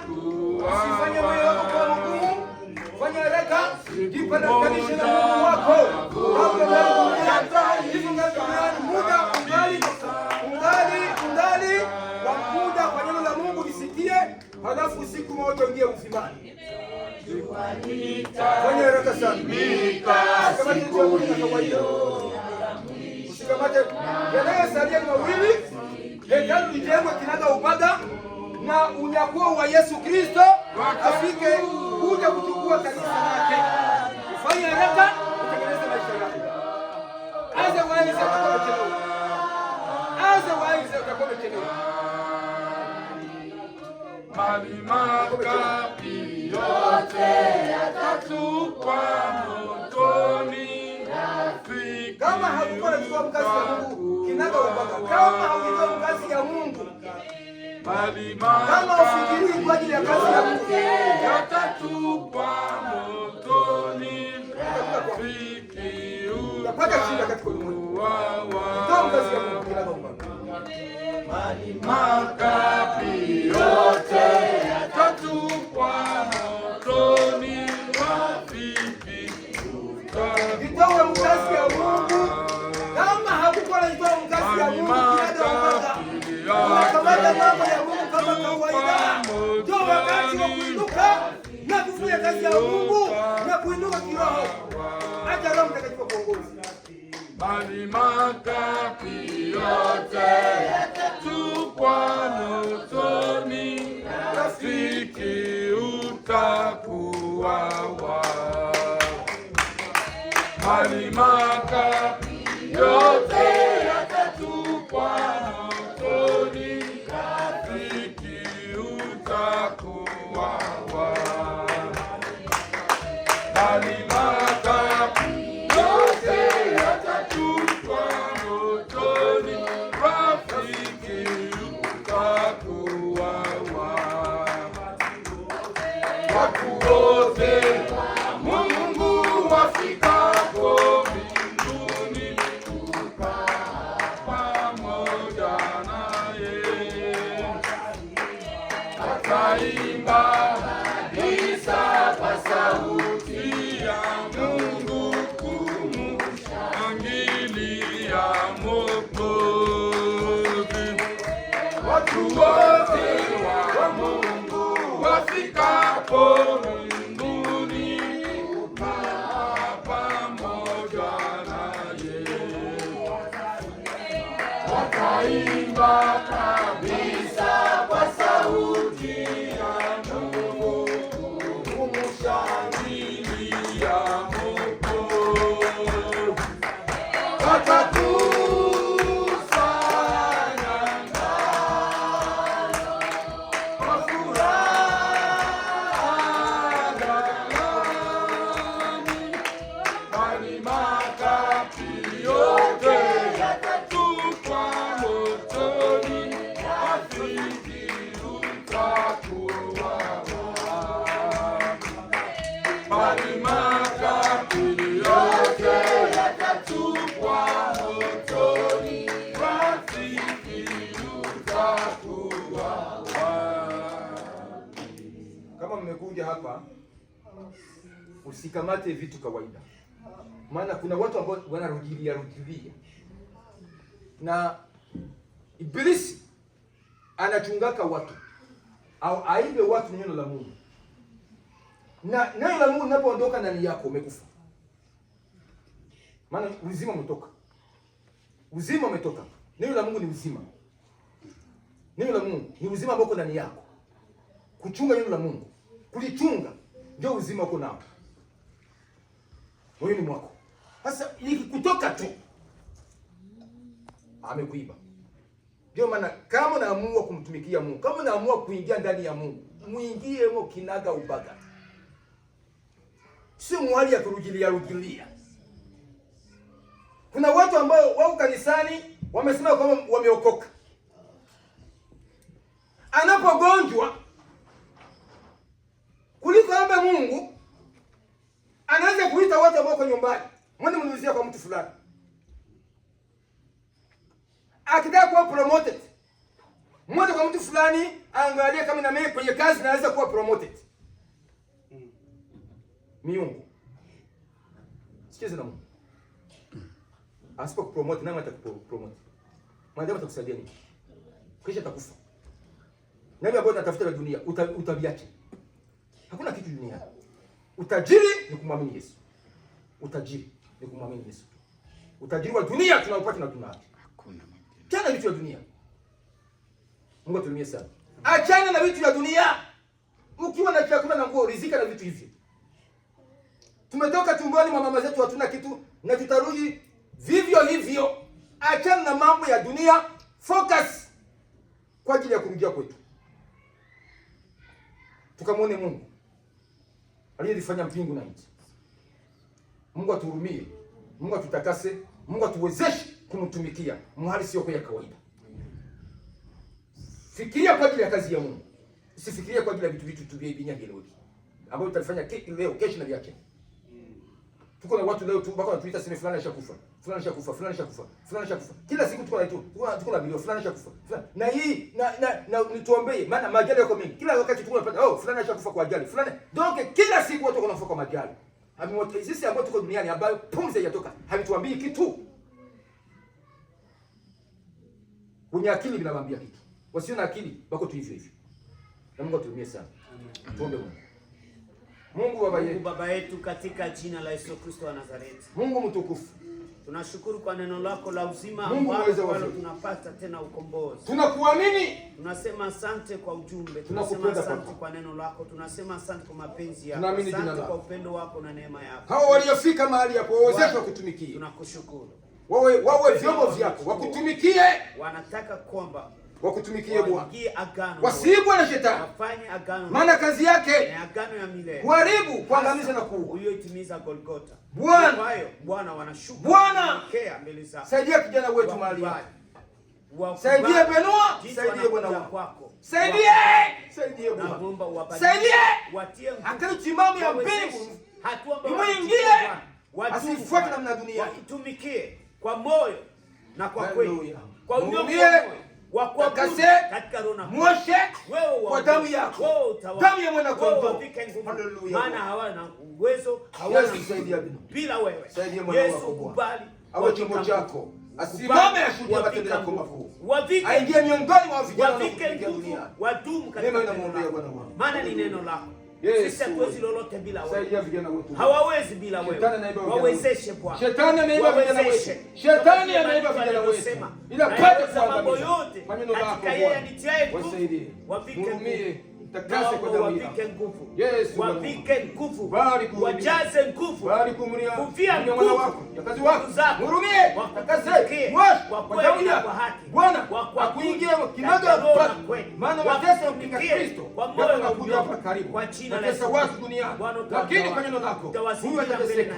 Usifanye moyo wako kwa Mungu. Fanya haraka. Jipatanishe na Mungu wako. Ungali wakuja kwa neno la Mungu lisikie, halafu siku moja uingie uzimani. Fanya haraka sana. Usikamate yanayosalia ni mawili. Hekalu lijengwe kinaga ubaga na unyakuo wa Yesu Kristo afike kuja kuchukua kanisa lake. Fanya haraka utengeneze maisha yako. Otherwise utakuwa umechelewa. Bali makapi yote yatatupwa motoni. Kama hakukuwa unajua mkazi ya Mungu kinaga ubaga. Kama haujua mkazi ya Mungu, kama ufikiri kwa ajili ya kazi ya Mungu, yatatupwa motoni. utapata shida katika ulimwengu. Toa mkazi ya Mungu kinaga ubaga. Makapi yote yatatupwa motoni. Itoe mkazi ya Mungu. Kama hakukuwa unajua mkazi ya Mungu kinaga ubaga. Unakamata mambo ya Mungu kama kawaida. Ndio wakati wa kuinuka na kufanya kazi ya Mungu na kuinuka kiroho. Acha Roho Mtakatifu kuongoza. Bali makapi yote yatatupwa motoni. Rafiki utakuwa wapi? Bali makapi yote yatatupwa motoni. Rafiki utakuwa wapi? Bali makapi yote yatatupwa motoni. Rafiki utakuwa wapi? Watu wote Mungu wafikapo mbinguni kukaa pamoja naye, wataimba kabisa kwa sauti ya Mungu kumshangilia Mwokozi. Watu wote wa Mungu wafikapo mbinguni kukaa pamoja naye, wataimba kabisa kwa sauti ya Mungu umekuja hapa usikamate vitu kawaida, maana kuna watu ambao wanarudilia na Ibilisi anachungaka watu au aibe watu neno la Mungu, na neno la Mungu linapoondoka ndani yako umekufa, maana uzima umetoka. Uzima umetoka. Neno la Mungu ni uzima. Neno la Mungu ni uzima ambao uko ndani yako. Kuchunga neno la Mungu, kulichunga ndio uzima uko nao moyoni mwako. Sasa ikikutoka tu amekuiba. Ndio maana kama unaamua kumtumikia Mungu, kama unaamua kuingia ndani ya Mungu, muingie mo kinaga ubaga. Sio mwali ya kurudilia. Kuna watu ambao wao kanisani wamesema kwamba wameokoka. Anapogonjwa kuliko omba Mungu, anaanza kuita watu ambao kwa nyumbani, mwende mnuzia kwa mtu fulani. Akitaka kuwa promoted, mwende kwa mtu fulani, angalia kama na mimi kwenye kazi naweza kuwa promoted. Miungu. Sikiza na Mungu. Asipo kupromote nani atakupromote? Mwanadamu atakusaidia nini? Kisha atakufa. Nani ambaye unatafuta dunia utabiache? Hakuna kitu duniani. Utajiri ni kumwamini Yesu. Utajiri ni kumwamini Yesu. Utajiri wa dunia tunaupata na tunaacha. Hakuna. Tena vitu vya dunia. Mungu atulimie sana. Achana na vitu vya dunia. Ukiwa na chakula na nguo, rizika na vitu hivi. Tumetoka tumboni mwa mama zetu hatuna kitu na tutarudi vivyo hivyo. Achana na mambo ya dunia, focus kwa ajili ya kurudia kwetu. Tukamwone Mungu aliyefanya mbingu na nchi. Mungu atuhurumie, Mungu atutakase, Mungu atuwezeshe kumtumikia mahali sio kwa kawaida. Fikiria kwa ajili ya kazi ya Mungu. Usifikirie kwa ajili ya vitu tuvibinya leo ambao tutafanya leo kesho na viache. Tuko na watu leo tu baka wanatuita sema fulani ashakufa. Fulani ashakufa, fulani ashakufa, fulani ashakufa. Kila siku tuko na tu. Tuko na video fulani ashakufa. Na hii na nituombee maana majali yako mengi. Kila wakati tuko tunapata fulani ashakufa kwa ajali. Fulani. Donc kila siku watu wanakufa kwa majali. Hamimoto sisi ambao tuko duniani ambayo pumzi haijatoka. Hamituambii kitu. Wenye akili binawambia kitu. Wasio na akili wako tu hivyo hivyo. Na Mungu atuhurumie sana. Tuombe Mungu. Mungu Baba yetu katika jina la Yesu Kristo wa Nazareti. Mungu mtukufu. Tunashukuru kwa neno lako la uzima ambalo tunapata tena ukombozi. Tunakuamini. Tunasema asante kwa ujumbe. Tunasema asante kwa neno lako. Tunasema asante kwa mapenzi yako. Asante kwa upendo wako na neema yako. Hao waliofika mahali hapo wawezeshwe kutumikia. Tunakushukuru. Wawe vyombo vyako, wakutumikie. Wanataka kwamba wakutumikie Bwana. Agano. Wasiibwe na shetani. Wafanye agano. Maana kazi yake ni agano ya milele. Kuharibu, kuangamiza na kuua. Uliyotimiza Golgotha. Bwana wanashuka. Bwana mbele zako. Saidia kijana wetu mahali hapa. Saidia Benoa, saidia Bwana wako. Saidia Bwana. Naomba uwabariki. Saidia. Watie akali timamu ya mbingu. Muingie. Asifuate namna dunia. Watumikie kwa moyo na kwa kweli. Kwa unyofu wakakase katika roho mwoshe kwa damu yako, damu ya mwana kondoo. Haleluya. Maana hawana uwezo, hawana bila wewe. Yesu kubali awe chombo chako, asimame ashuhudie matendo yako makuu, aingie miongoni mwa vijana wa dunia, wadumu katika neno lako, maana ni neno lako. Sisi hatuwezi lolote bila wewe. Hawawezi bila wewe. Wawezeshe Bwana. Shetani ameiba vijana wetu. Shetani ameiba vijana wetu. Ila pate kwa mambo yote. Maneno lako Bwana. Wasaidie. Wapike takase kwa damu yako. Wapike nguvu. Yesu. Wapike nguvu. Wajaze nguvu. Kumria. Kuvia nguvu wako. Kazi wako. Mhurumie. Takase. Mwash kwa damu yako. Bwana, akuingie kinaga mpaka. Maana mateso ya Kristo yanakuja hapa karibu. Natesa watu duniani, lakini kwa neno lako huyu atateseka.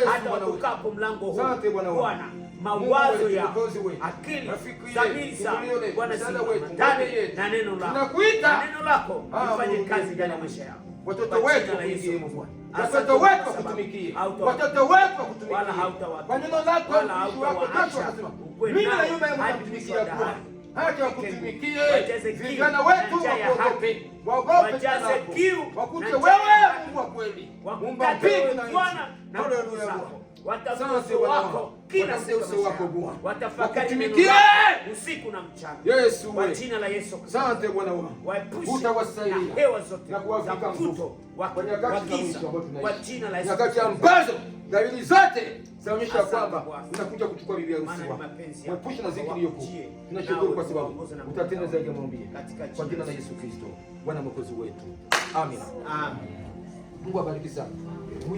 Hata ukapo mlango huu Bwana, mawazo ya akili dhamiri za Bwana ndani na neno lako. Tunakuita neno lako lifanye kazi ndani ya maisha yao. Watoto wetu waingie Bwana. Watoto wetu wakutumikie. Watoto wetu wakutumikie. Wala hautawacha. Kwa neno lako wako tatu wakasema, mimi na nyumba yangu nitakutumikia Bwana. Hata wakutumikie vijana wetu waogope, wajaze kiu, wakute wewe Mungu wa kweli, Mungu wa mbingu na nchi. Haleluya. Watafute wako kila siku wako Bwana, watafakari usiku na mchana. Yesu, kwa jina la Yesu Kristo. Asante Bwana wangu, utawasaidia hewa zote na kuwafika mvuto kwa nyakati za mwisho ambazo tunaishi, kwa jina la Yesu, nyakati ambazo dalili zote zaonyesha kwamba unakuja kuchukua bibi harusi wako. Mwepushe na dhiki iliyokuu. Tunashukuru kwa sababu utatenda zaidi ya maombi kwa jina la Yesu Kristo, Bwana Mwokozi wetu. Amen. Amen. Mungu abariki sana.